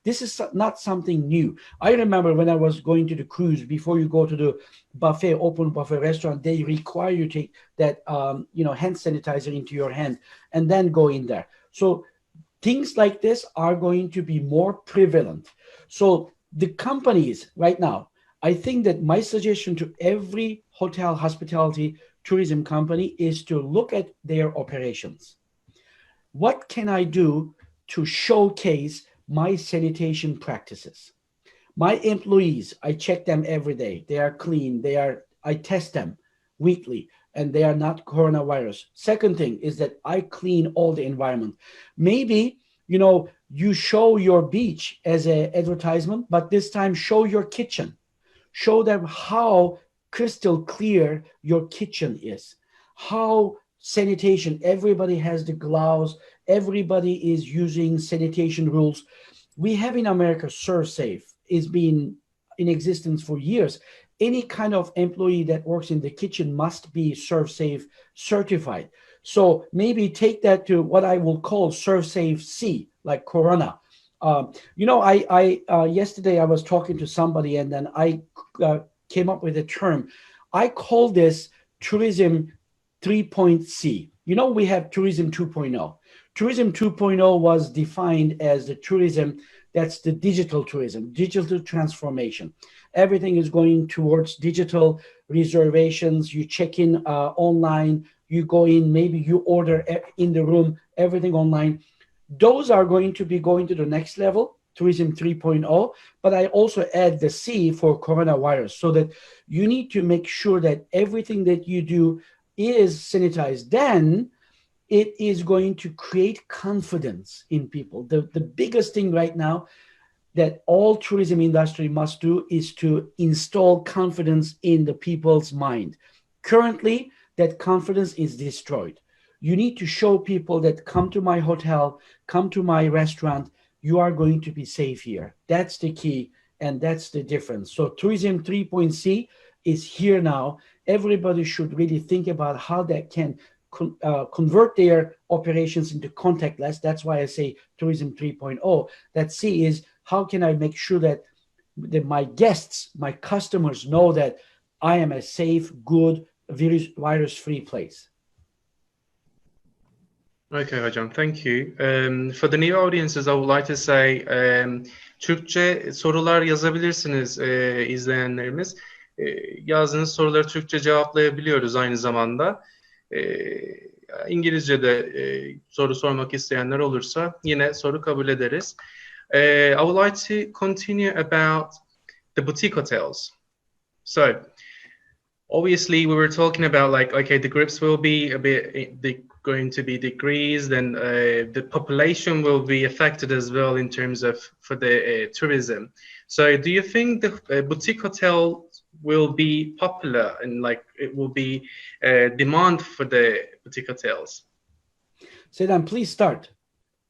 B: This is not something new. I remember when I was going to the cruise, before you go to the buffet, open buffet restaurant, they require you to take that hand sanitizer into your hand and then go in there. So things like this are going to be more prevalent. So the companies right now, I think that my suggestion to every hotel, hospitality, tourism company is to look at their operations. What can I do to showcase my sanitation practices? My employees, I check them every day. They are clean. I test them weekly, and they are not coronavirus. Second thing is that I clean all the environment. Maybe, you show your beach as an advertisement, but this time show your kitchen. Show them how crystal clear your kitchen is, how sanitation, everybody has the gloves, everybody is using sanitation rules. We have in America ServSafe, is been in existence for years. Any kind of employee that works in the kitchen must be ServSafe certified. So maybe take that to what I will call ServSafe C, like Corona, Yesterday I was talking to somebody, and then I came up with a term. I call this tourism 3.C. We have tourism 2.0. Tourism 2.0 was defined as the tourism that's the digital tourism, digital transformation. Everything is going towards digital reservations. You check in online, you go in, maybe you order in the room, everything online. Those are going to be going to the next level, tourism 3.0, but I also add the C for coronavirus, so that you need to make sure that everything that you do is sanitized. Then it is going to create confidence in people. The biggest thing right now that all tourism industry must do is to install confidence in the people's mind. Currently, that confidence is destroyed. You need to show people that come to my hotel, come to my restaurant, you are going to be safe here. That's the key, and that's the difference. So tourism 3.C is here now. Everybody should really think about how that can convert their operations into contactless. That's why I say tourism 3.0. That C is, how can I make sure that my guests, my customers know that I am a safe, good, virus-free place.
A: Okay hocam, thank you. For the new audiences, I would like to say, Türkçe sorular yazabilirsiniz izleyenlerimiz. Yazdığınız soruları Türkçe cevaplayabiliyoruz aynı zamanda. İngilizce'de soru sormak isteyenler olursa yine soru kabul ederiz. I would like to continue about the boutique hotels. So, obviously, we were talking about okay, the grips will be going to be decreased, and the population will be affected as well in terms of for the tourism. So, do you think the boutique hotel will be popular and it will be demand for the boutique hotels?
B: Seden, please start.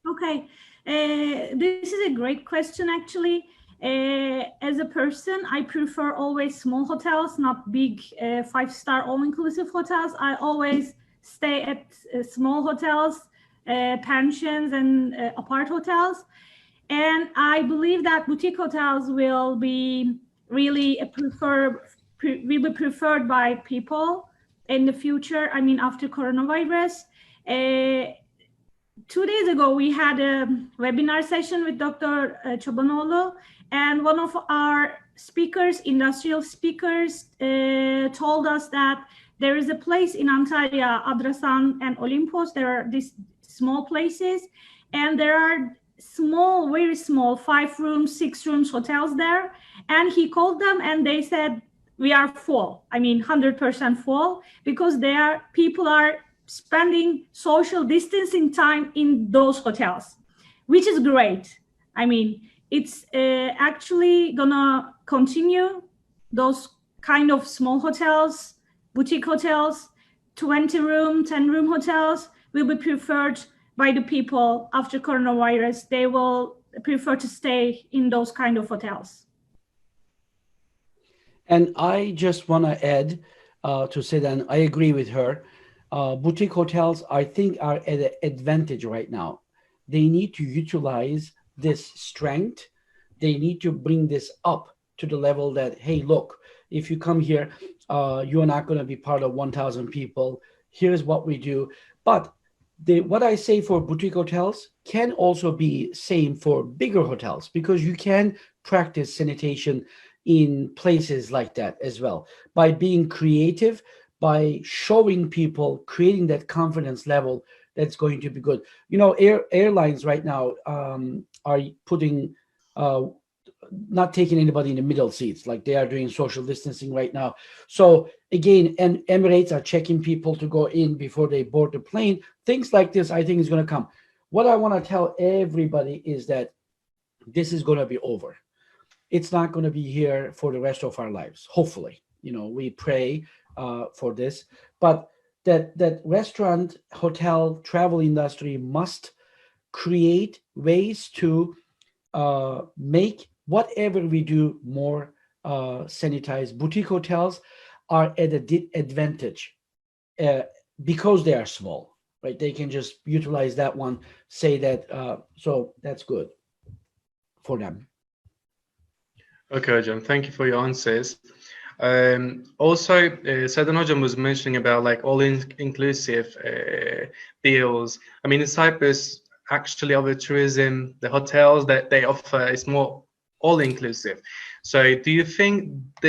C: Okay, this is a great question actually. As a person, I prefer always small hotels, not big 5-star all-inclusive hotels. I always stay at small hotels, pensions and apart hotels. And I believe that boutique hotels will be really will be preferred by people in the future. I mean, after coronavirus. 2 days ago, we had a webinar session with Dr. Cobanoglu, and one of our speakers, industrial speakers, told us that there is a place in Antalya, Adrasan and Olympos. There are these small places, and there are small, very small, 5 rooms, 6 rooms hotels there. And he called them and they said, we are full. I mean, 100% full, because people are spending social distancing time in those hotels, which is great. I mean, it's actually gonna continue. Those kind of small hotels, boutique hotels, 20-room, 10-room hotels will be preferred by the people after coronavirus. They will prefer to stay in those kind of hotels.
B: And I just want to add to Seden, I agree with her. Boutique hotels, I think, are at an advantage right now. They need to utilize this strength. They need to bring this up to the level that, hey, look, if you come here, you're not going to be part of 1,000 people. Here's what we do. But what I say for boutique hotels can also be same for bigger hotels, because you can practice sanitation in places like that as well. By being creative, by showing people, creating that confidence level, that's going to be good. You know, airlines right now are putting, not taking anybody in the middle seats, like they are doing social distancing right now. So again, and Emirates are checking people to go in before they board the plane. Things like this, I think, is going to come. What I want to tell everybody is that this is going to be over. It's not going to be here for the rest of our lives. Hopefully, you know, we pray for this, but that restaurant, hotel, travel industry must create ways to make whatever we do more sanitized. Boutique hotels are at a advantage because they are small, right? They can just utilize that one, say that, so that's good. for them.
A: Okay, Hocam, thank you for your answers. Also, Seden Hocam was mentioning about like all-inclusive deals. I mean, in Cyprus, actually, other tourism, the hotels that they offer is more all-inclusive. So, do you think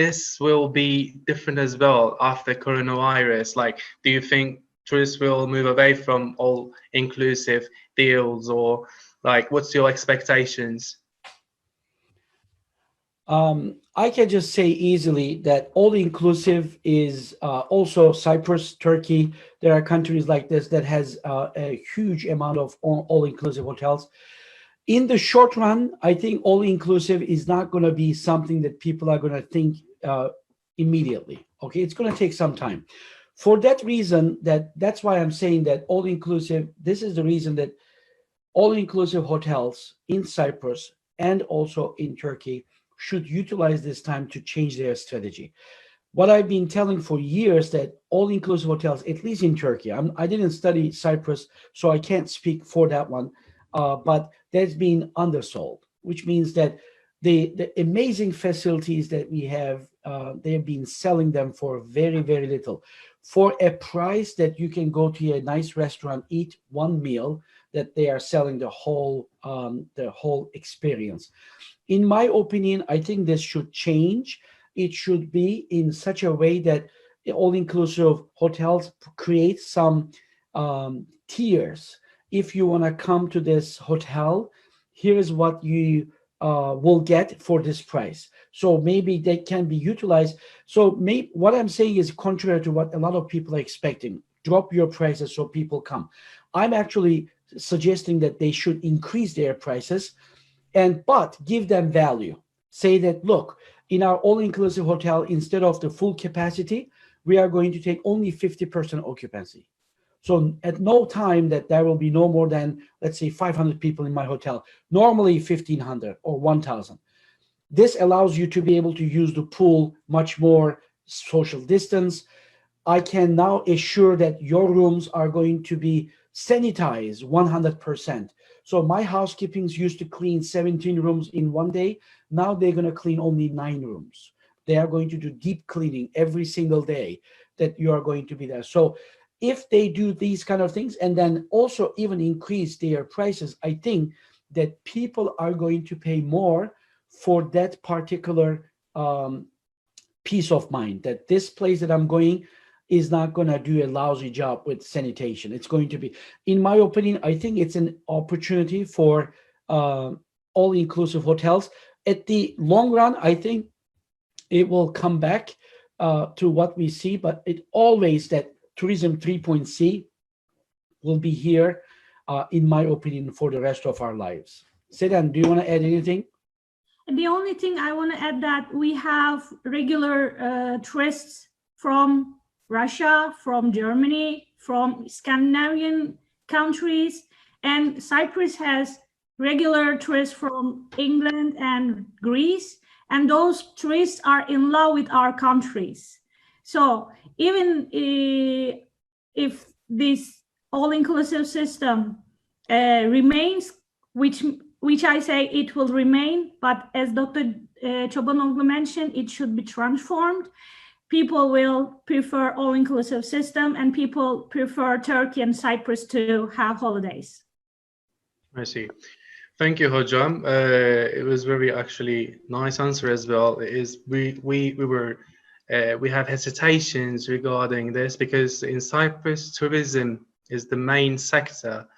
A: this will be different as well after coronavirus? Like, do you think tourists will move away from all-inclusive deals, or like, what's your expectations?
B: I can just say easily that all-inclusive is also Cyprus, Turkey. There are countries like this that has a huge amount of all-inclusive hotels. In the short run, I think all-inclusive is not going to be something that people are going to think immediately. Okay, it's going to take some time. For that reason, that's why I'm saying that all-inclusive, this is the reason that all-inclusive hotels in Cyprus and also in Turkey should utilize this time to change their strategy. What I've been telling for years that all-inclusive hotels, at least in Turkey, I didn't study Cyprus, so I can't speak for that one, but that's been undersold, which means that the amazing facilities that we have, they've been selling them for very, very little. For a price that you can go to a nice restaurant, eat one meal, that they are selling the whole experience. In my opinion, I think this should change. It should be in such a way that all-inclusive hotels create some tiers. If you want to come to this hotel, here's what you will get for this price. So maybe they can be utilized. So what I'm saying is contrary to what a lot of people are expecting. Drop your prices so people come. I'm actually suggesting that they should increase their prices, but give them value. Say that, look, in our all-inclusive hotel, instead of the full capacity, we are going to take only 50% occupancy. So at no time that there will be no more than, let's say, 500 people in my hotel, normally 1,500 or 1,000. This allows you to be able to use the pool much more social distance. I can now assure that your rooms are going to be sanitized 100%. So my housekeepings used to clean 17 rooms in one day. Now they're going to clean only 9 rooms. They are going to do deep cleaning every single day that you are going to be there. So if they do these kind of things and then also even increase their prices, I think that people are going to pay more for that particular peace of mind, that this place that I'm going is not going to do a lousy job with sanitation. It's going to be, in my opinion, I think it's an opportunity for all-inclusive hotels. At the long run, I think it will come back to what we see, but it always that tourism 3.0 will be here, in my opinion, for the rest of our lives. Seden, do you want to add anything?
C: The only thing I want to add that we have regular tourists from Russia, from Germany, from Scandinavian countries, and Cyprus has regular tourists from England and Greece, and those tourists are in love with our countries. So even if this all-inclusive system remains, which I say it will remain, but as Dr. Cobanoglu mentioned, it should be transformed. People will prefer all-inclusive system, and people prefer Turkey and Cyprus to have holidays.
A: I see. Thank you, Hocam. It was very actually nice answer as well. We have hesitations regarding this because in Cyprus, tourism is the main sector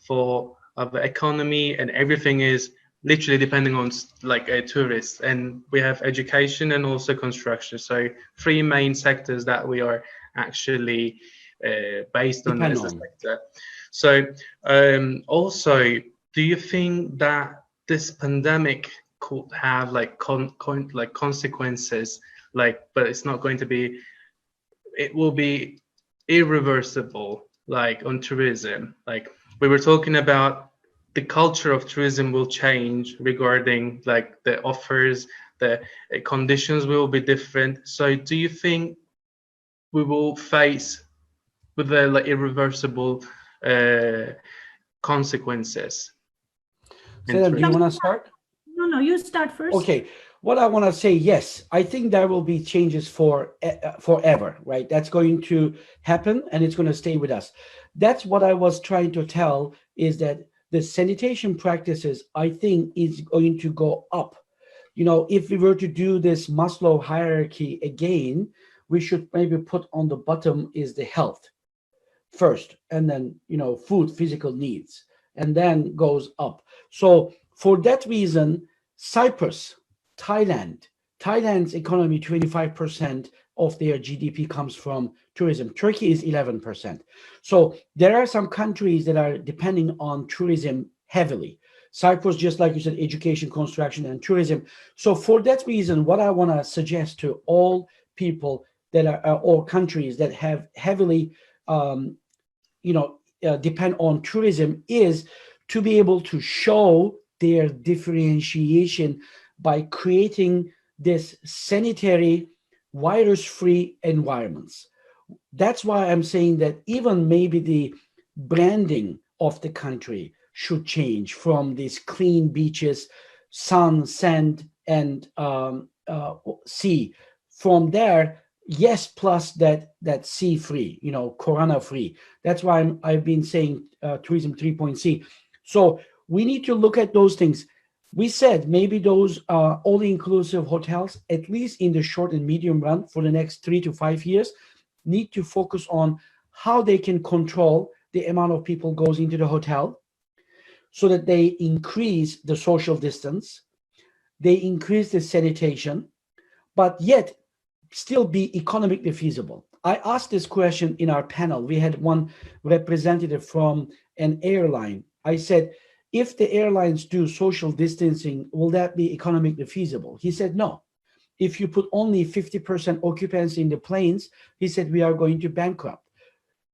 A: for the economy, and everything is literally depending on like a tourist, and we have education and also construction. So 3 main sectors that we are actually based on as a sector. So also, do you think that this pandemic could have like consequences, but it's not going to be, it will be irreversible, like on tourism? Like we were talking about, the culture of tourism will change regarding like the offers, the conditions will be different. So do you think we will face with the like irreversible consequences?
B: Seden, do you want to start?
C: No, No, you start first.
B: Okay. What I want to say, yes, I think there will be changes for forever, right? That's going to happen and it's going to stay with us. That's what I was trying to tell, is that the sanitation practices, I think, is going to go up. You know, if we were to do this Maslow hierarchy again, we should maybe put on the bottom is the health first, and then, you know, food, physical needs, and then goes up. So for that reason, Cyprus, Thailand's economy, 25% of their GDP comes from tourism. Turkey is 11%. So there are some countries that are depending on tourism heavily. Cyprus, just like you said, education, construction, and tourism. So for that reason, what I want to suggest to all people that are, or countries that have heavily, depend on tourism, is to be able to show their differentiation by creating this sanitary, virus-free environments. That's why I'm saying that even maybe the branding of the country should change from these clean beaches, sun, sand, and sea. From there, yes, plus that sea free, you know, corona free. That's why I've been saying tourism 3.0. So we need to look at those things. We said maybe those all-inclusive hotels, at least in the short and medium run for the next 3 to 5 years, need to focus on how they can control the amount of people goes into the hotel, so that they increase the social distance, they increase the sanitation, but yet still be economically feasible. I asked this question in our panel. We had one representative from an airline. I said, if the airlines do social distancing, will that be economically feasible? He said, no. If you put only 50% occupancy in the planes, he said, we are going to bankrupt.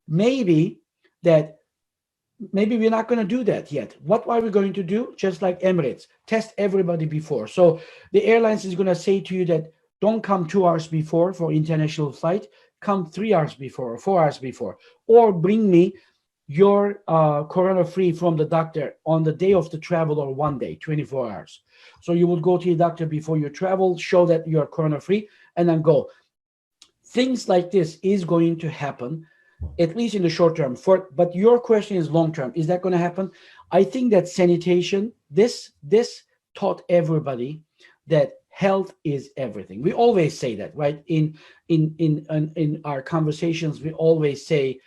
B: Maybe we're not going to do that yet. What are we going to do? Just like Emirates, test everybody before. So the airlines is going to say to you that don't come 2 hours before for international flight, come 3 hours before or 4 hours before, or bring me your corona-free from the doctor on the day of the travel, or 1 day, 24 hours. So you would go to your doctor before you travel, show that you are corona-free, and then go. Things like this is going to happen, at least in the short term. But your question is long term. Is that going to happen? I think that sanitation, this taught everybody that health is everything. We always say that, right? In our conversations, we always say,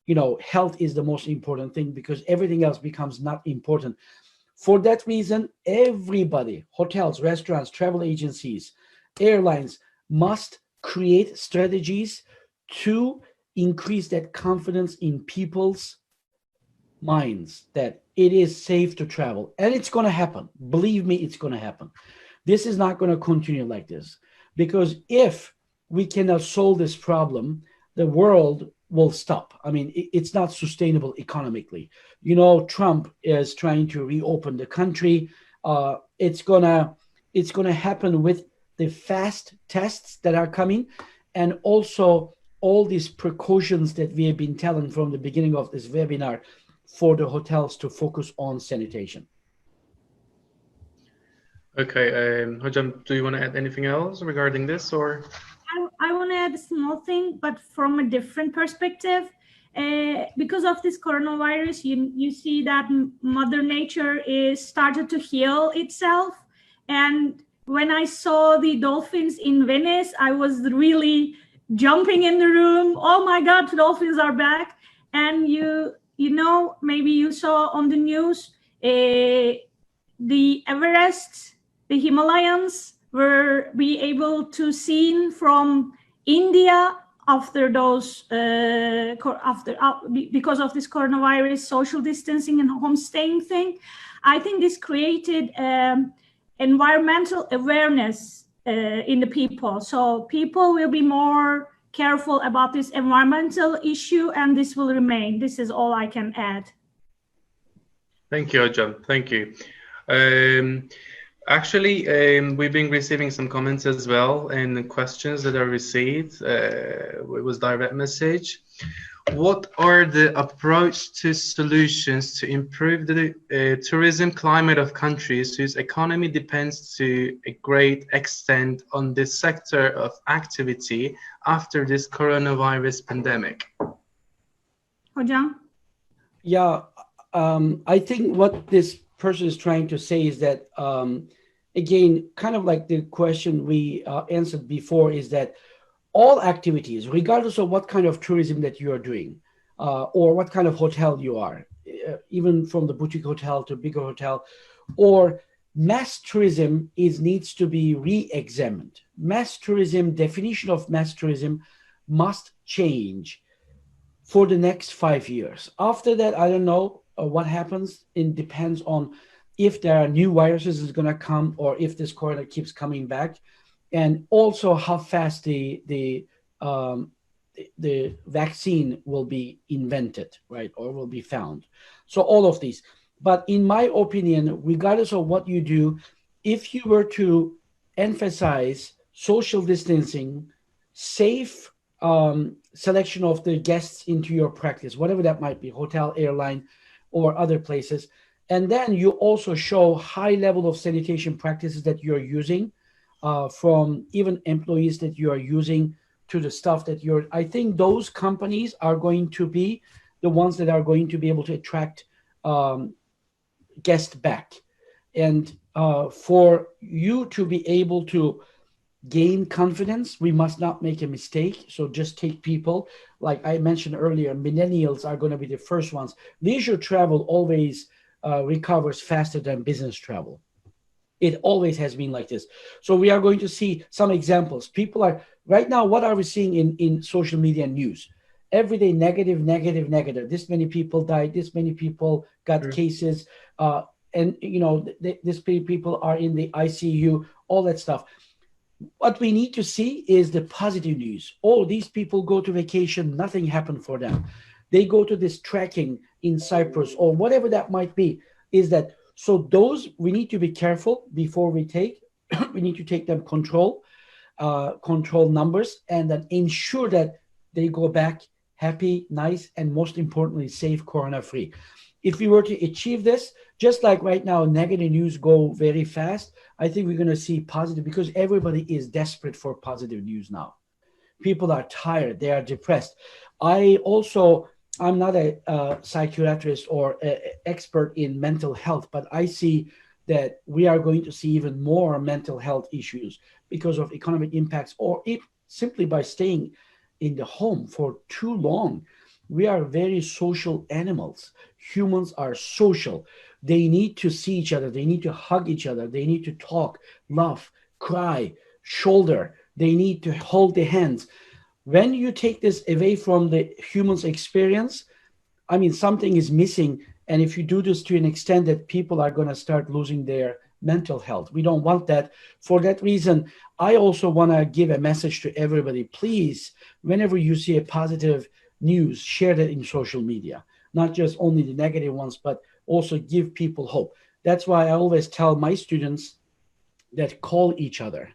B: you know, health is the most important thing, because everything else becomes not important. For that reason, everybody, hotels, restaurants, travel agencies, airlines, must create strategies to increase that confidence in people's minds that it is safe to travel. And it's going to happen. Believe me, it's going to happen. This is not going to continue like this, because if we cannot solve this problem, the world will stop. I mean, it's not sustainable economically. You know, Trump is trying to reopen the country. It's gonna happen with the fast tests that are coming, and also all these precautions that we have been telling from the beginning of this webinar for the hotels to focus on sanitation.
A: Okay, Hocam, do you want to add anything else regarding this, or?
C: I want to add a small thing, but from a different perspective. Because of this coronavirus, you see that Mother Nature is started to heal itself. And when I saw the dolphins in Venice, I was really jumping in the room. Oh my God, dolphins are back. And you know, maybe you saw on the news, the Everest, the Himalayas were be able to see from India after those because of this coronavirus, social distancing and homestaying thing. I think this created environmental awareness in the people. So people will be more careful about this environmental issue, and this will remain. This is all I can add.
A: Thank you, Hocam. Thank you. Actually, we've been receiving some comments as well and questions that are received. It was direct message. what are the approach to solutions to improve the tourism climate of countries whose economy depends to a great extent on this sector of activity after this coronavirus pandemic?
C: Hocam?
B: Yeah, I think what this person is trying to say is that, again, kind of like the question we answered before, is that all activities, regardless of what kind of tourism that you are doing, or what kind of hotel you are, even from the boutique hotel to bigger hotel, or mass tourism needs to be re-examined. Mass tourism, definition of mass tourism must change for the next 5 years. After that, I don't know what happens. It depends on if there are new viruses is going to come, or if this corona keeps coming back, and also how fast the vaccine will be invented, right, or will be found. So all of these. But in my opinion, regardless of what you do, if you were to emphasize social distancing, safe selection of the guests into your practice, whatever that might be, hotel, airline, or other places, and then you also show high level of sanitation practices that you're using, from even employees that you are using to the stuff that you're, I think those companies are going to be the ones that are going to be able to attract guests back. And for you to be able to gain confidence, we must not make a mistake. So just take people, like I mentioned earlier, millennials are going to be the first ones. Leisure travel always recovers faster than business travel. It always has been like this. So we are going to see some examples. People are, right now, what are we seeing in social media news? Every day, negative, negative, negative. This many people died. This many people got cases. And, you know, this many people are in the ICU, all that stuff. What we need to see is the positive news. Oh, these people go to vacation. Nothing happened for them. They go to this trekking in Cyprus or whatever that might be. Is that, so those we need to be careful before we take. We need to take them control numbers, and then ensure that they go back happy, nice, and most importantly, safe, corona-free. If we were to achieve this, just like right now, negative news go very fast, I think we're going to see positive, because everybody is desperate for positive news now. People are tired. They are depressed. I'm not a psychiatrist or an expert in mental health, but I see that we are going to see even more mental health issues because of economic impacts, or if simply by staying in the home for too long. We are very social animals. Humans are social. They need to see each other. They need to hug each other. They need to talk, laugh, cry, shoulder. They need to hold their hands. When you take this away from the human's experience, I mean, something is missing. And if you do this to an extent that people are going to start losing their mental health, we don't want that. For that reason, I also want to give a message to everybody. Please, whenever you see a positive news, share that in social media, not just only the negative ones, but also give people hope. That's why I always tell my students that call each other.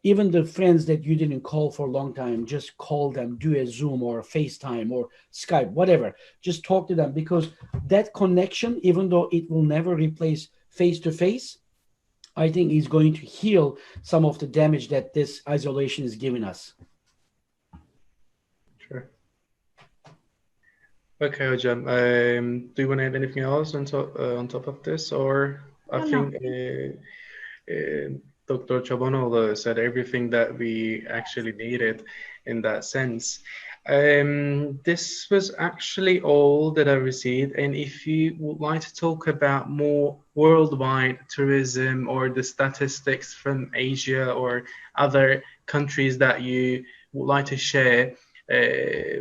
B: Even the friends that you didn't call for a long time, just call them, do a Zoom or a FaceTime or Skype, whatever. Just talk to them, because that connection, even though it will never replace face-to-face, I think is going to heal some of the damage that this isolation is giving us.
A: Sure. Okay, Hocam. Do you want to add anything else on top of this, or I think Dr. Cobanoglu said everything that we actually needed in that sense. This was actually all that I received, and if you would like to talk about more worldwide tourism or the statistics from Asia or other countries that you would like to share,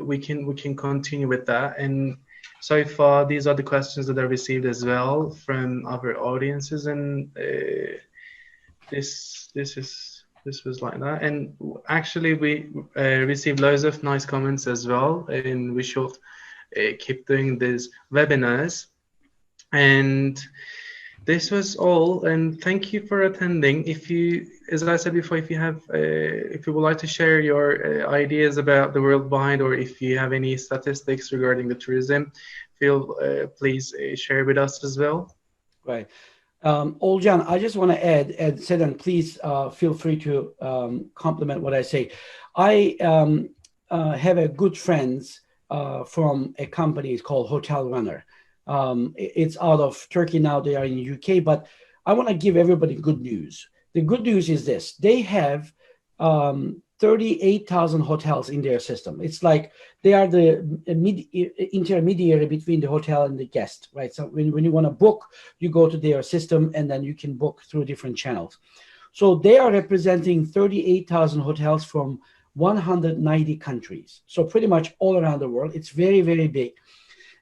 A: we can continue with that. And so far, these are the questions that I received as well from other audiences, and this was like that. And actually we received loads of nice comments as well, and we should keep doing these webinars. And This was all, and thank you for attending. If you, as I said before, if you have, if you would like to share your ideas about the world behind, or if you have any statistics regarding the tourism, feel please share with us as well.
B: Right. Ogulcan, I just want to add, and Seden, please feel free to compliment what I say. I have a good friends from a company called Hotel Runner. It's out of Turkey now. They are in the UK, but I want to give everybody good news. The good news is this: they have 38,000 hotels in their system. It's like they are the intermediary between the hotel and the guest, right? So when you want to book, you go to their system and then you can book through different channels. So they are representing 38,000 hotels from 190 countries. So pretty much all around the world. It's very, very big.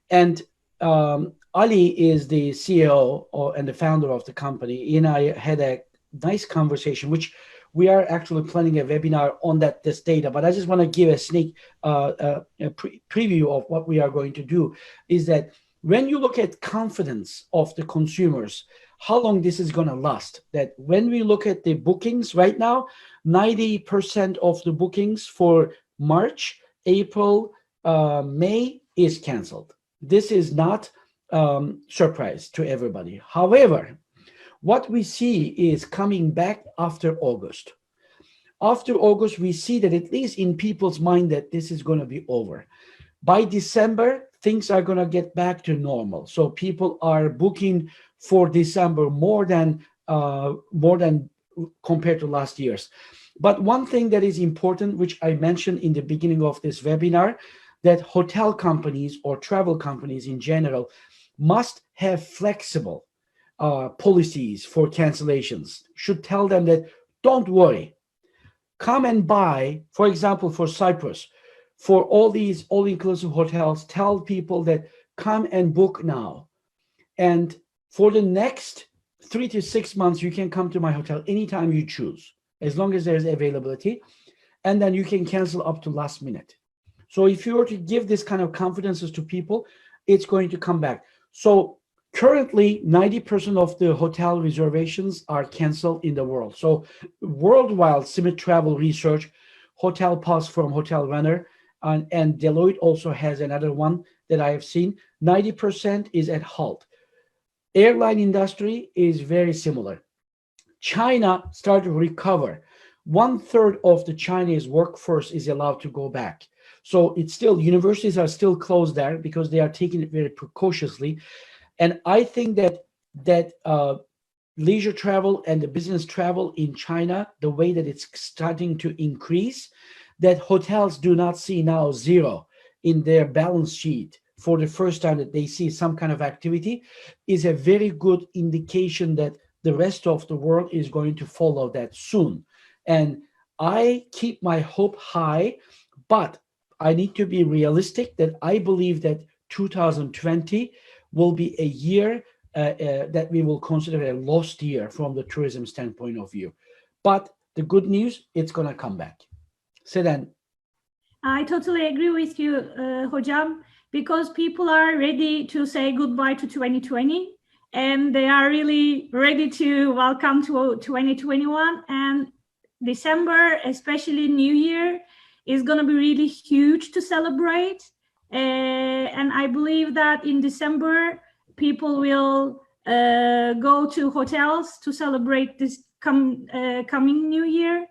B: And Ali is the CEO and the founder of the company. He and I had a nice conversation, which we are actually planning a webinar on this data, but I just want to give a sneak preview of what we are going to do. Is that when you look at confidence of the consumers, how long this is going to last, that when we look at the bookings right now, 90% of the bookings for March, April, May is canceled. This is not surprise to everybody. However, what we see is coming back after August. After August, we see that at least in people's mind that this is going to be over. By December, things are going to get back to normal. So people are booking for December more than compared to last year's. But one thing that is important, which I mentioned in the beginning of this webinar, that hotel companies or travel companies in general must have flexible policies for cancellations. Should tell them that don't worry, come and buy. For example, for Cyprus, for all these all-inclusive hotels, tell people that come and book now, and for the next 3 to 6 months you can come to my hotel anytime you choose, as long as there's availability, and then you can cancel up to last minute. So if you were to give this kind of confidences to people, it's going to come back. So currently, 90% of the hotel reservations are canceled in the world. So worldwide, Simit Travel Research, Hotel Pulse from Hotel Runner, and Deloitte also has another one that I have seen. 90% is at halt. Airline industry is very similar. China started to recover. 1/3 of the Chinese workforce is allowed to go back. So it's still, universities are still closed there because they are taking it very precautiously. And I think that leisure travel and the business travel in China, the way that it's starting to increase, that hotels do not see now zero in their balance sheet for the first time, that they see some kind of activity, is a very good indication that the rest of the world is going to follow that soon. And I keep my hope high, but I need to be realistic that I believe that 2020 will be a year that we will consider a lost year from the tourism standpoint of view. But the good news, it's going to come back. Seden.
C: I totally agree with you, Hocam, because people are ready to say goodbye to 2020, and they are really ready to welcome to 2021. And December, especially New Year, is going to be really huge to celebrate. And I believe that in December, people will go to hotels to celebrate this coming New Year.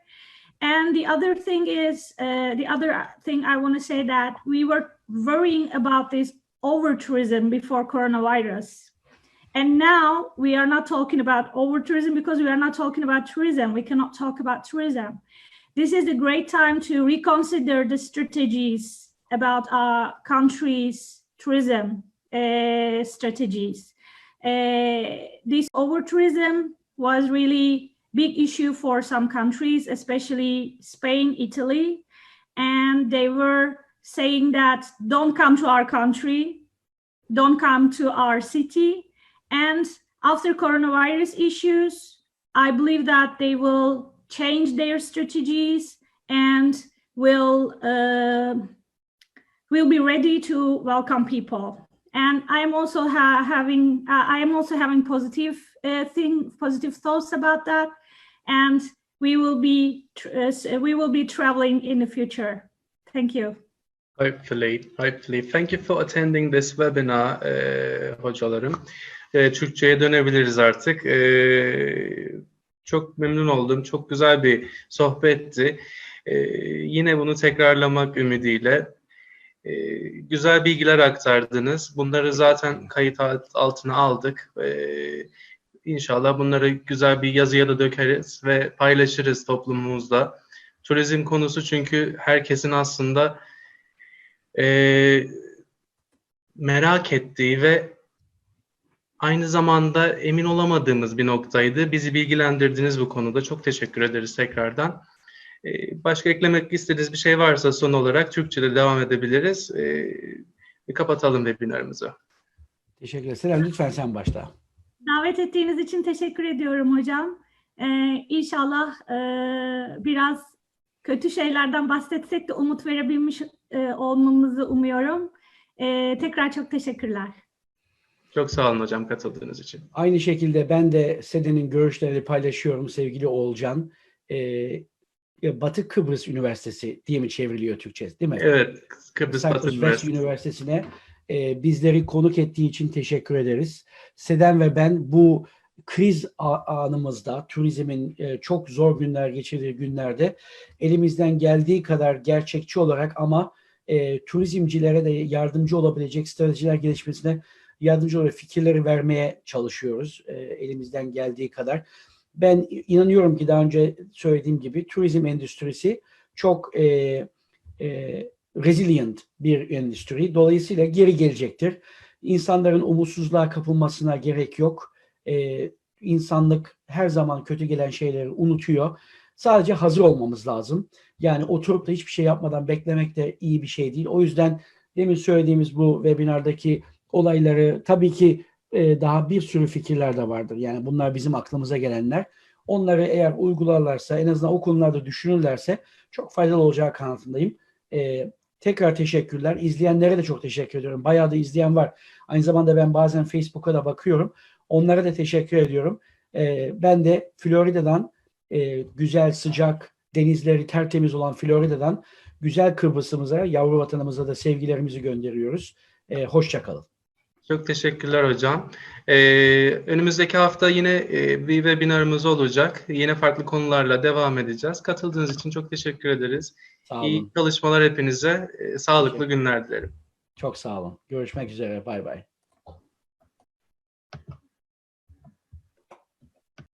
C: And the other thing is, the other thing I want to say, that we were worrying about this over tourism before coronavirus. And now we are not talking about over tourism because we are not talking about tourism. We cannot talk about tourism. This is a great time to reconsider the strategies about our country's tourism strategies. This over tourism was really big issue for some countries, especially Spain, Italy, and they were saying that don't come to our country, don't come to our city. And after coronavirus issues, I believe that they will change their strategies and will be ready to welcome people. and I am also having positive thoughts about that, and we will be traveling in the future. Thank you.
A: Hopefully. Thank you for attending this webinar, hocalarım. Türkçe'ye dönebiliriz artık. Çok memnun oldum. Çok güzel bir sohbetti. Yine bunu tekrarlamak ümidiyle. Güzel bilgiler aktardınız. Bunları zaten kayıt altına aldık. İnşallah bunları güzel bir yazıya da dökeriz ve paylaşırız toplumumuzda. Turizm konusu çünkü herkesin aslında merak ettiği ve aynı zamanda emin olamadığımız bir noktaydı. Bizi bilgilendirdiniz bu konuda. Çok teşekkür ederiz tekrardan. Başka eklemek istediğiniz bir şey varsa son olarak Türkçe'de devam edebiliriz. Kapatalım webinarımızı.
B: Teşekkür ederim. Lütfen sen başla.
C: Davet ettiğiniz için teşekkür ediyorum hocam. İnşallah biraz kötü şeylerden bahsetsek de umut verebilmiş olmamızı umuyorum. Tekrar çok teşekkürler.
A: Çok sağ olun hocam katıldığınız için.
B: Aynı şekilde ben de Seden'in görüşlerini paylaşıyorum sevgili Oğulcan. Batı Kıbrıs Üniversitesi diye mi çevriliyor Türkçe, değil mi?
A: Evet, Kıbrıs Batı
B: Cyprus
A: Üniversitesi.
B: Üniversitesi'ne bizleri konuk ettiği için teşekkür ederiz. Seden ve ben bu kriz anımızda, turizmin çok zor günler geçirdiği günlerde elimizden geldiği kadar gerçekçi olarak ama turizmcilere de yardımcı olabilecek stratejiler gelişmesine yardımcı olarak fikirleri vermeye çalışıyoruz elimizden geldiği kadar. Ben inanıyorum ki daha önce söylediğim gibi turizm endüstrisi çok resilient bir endüstri. Dolayısıyla geri gelecektir. İnsanların umutsuzluğa kapılmasına gerek yok. İnsanlık her zaman kötü gelen şeyleri unutuyor. Sadece hazır olmamız lazım. Yani oturup da hiçbir şey yapmadan beklemek de iyi bir şey değil. O yüzden demin söylediğimiz bu webinardaki olayları tabii ki daha bir sürü fikirler de vardır. Yani bunlar bizim aklımıza gelenler. Onları eğer uygularlarsa, en azından o konularda düşünürlerse çok faydalı olacağı kanaatindeyim. Tekrar teşekkürler. İzleyenlere de çok teşekkür ediyorum. Bayağı da izleyen var. Aynı zamanda ben bazen Facebook'a da bakıyorum. Onlara da teşekkür ediyorum. Ben de Florida'dan güzel, sıcak, denizleri tertemiz olan Florida'dan güzel Kıbrıs'ımıza, yavru vatanımıza da sevgilerimizi gönderiyoruz. Hoşça kalın.
A: Çok teşekkürler hocam. Önümüzdeki hafta yine bir webinarımız olacak. Yine farklı konularla devam edeceğiz. Katıldığınız için çok teşekkür ederiz.
B: Sağ olun.
A: İyi çalışmalar hepinize. Sağlıklı günler dilerim.
B: Çok sağ olun. Görüşmek üzere. Bay bay.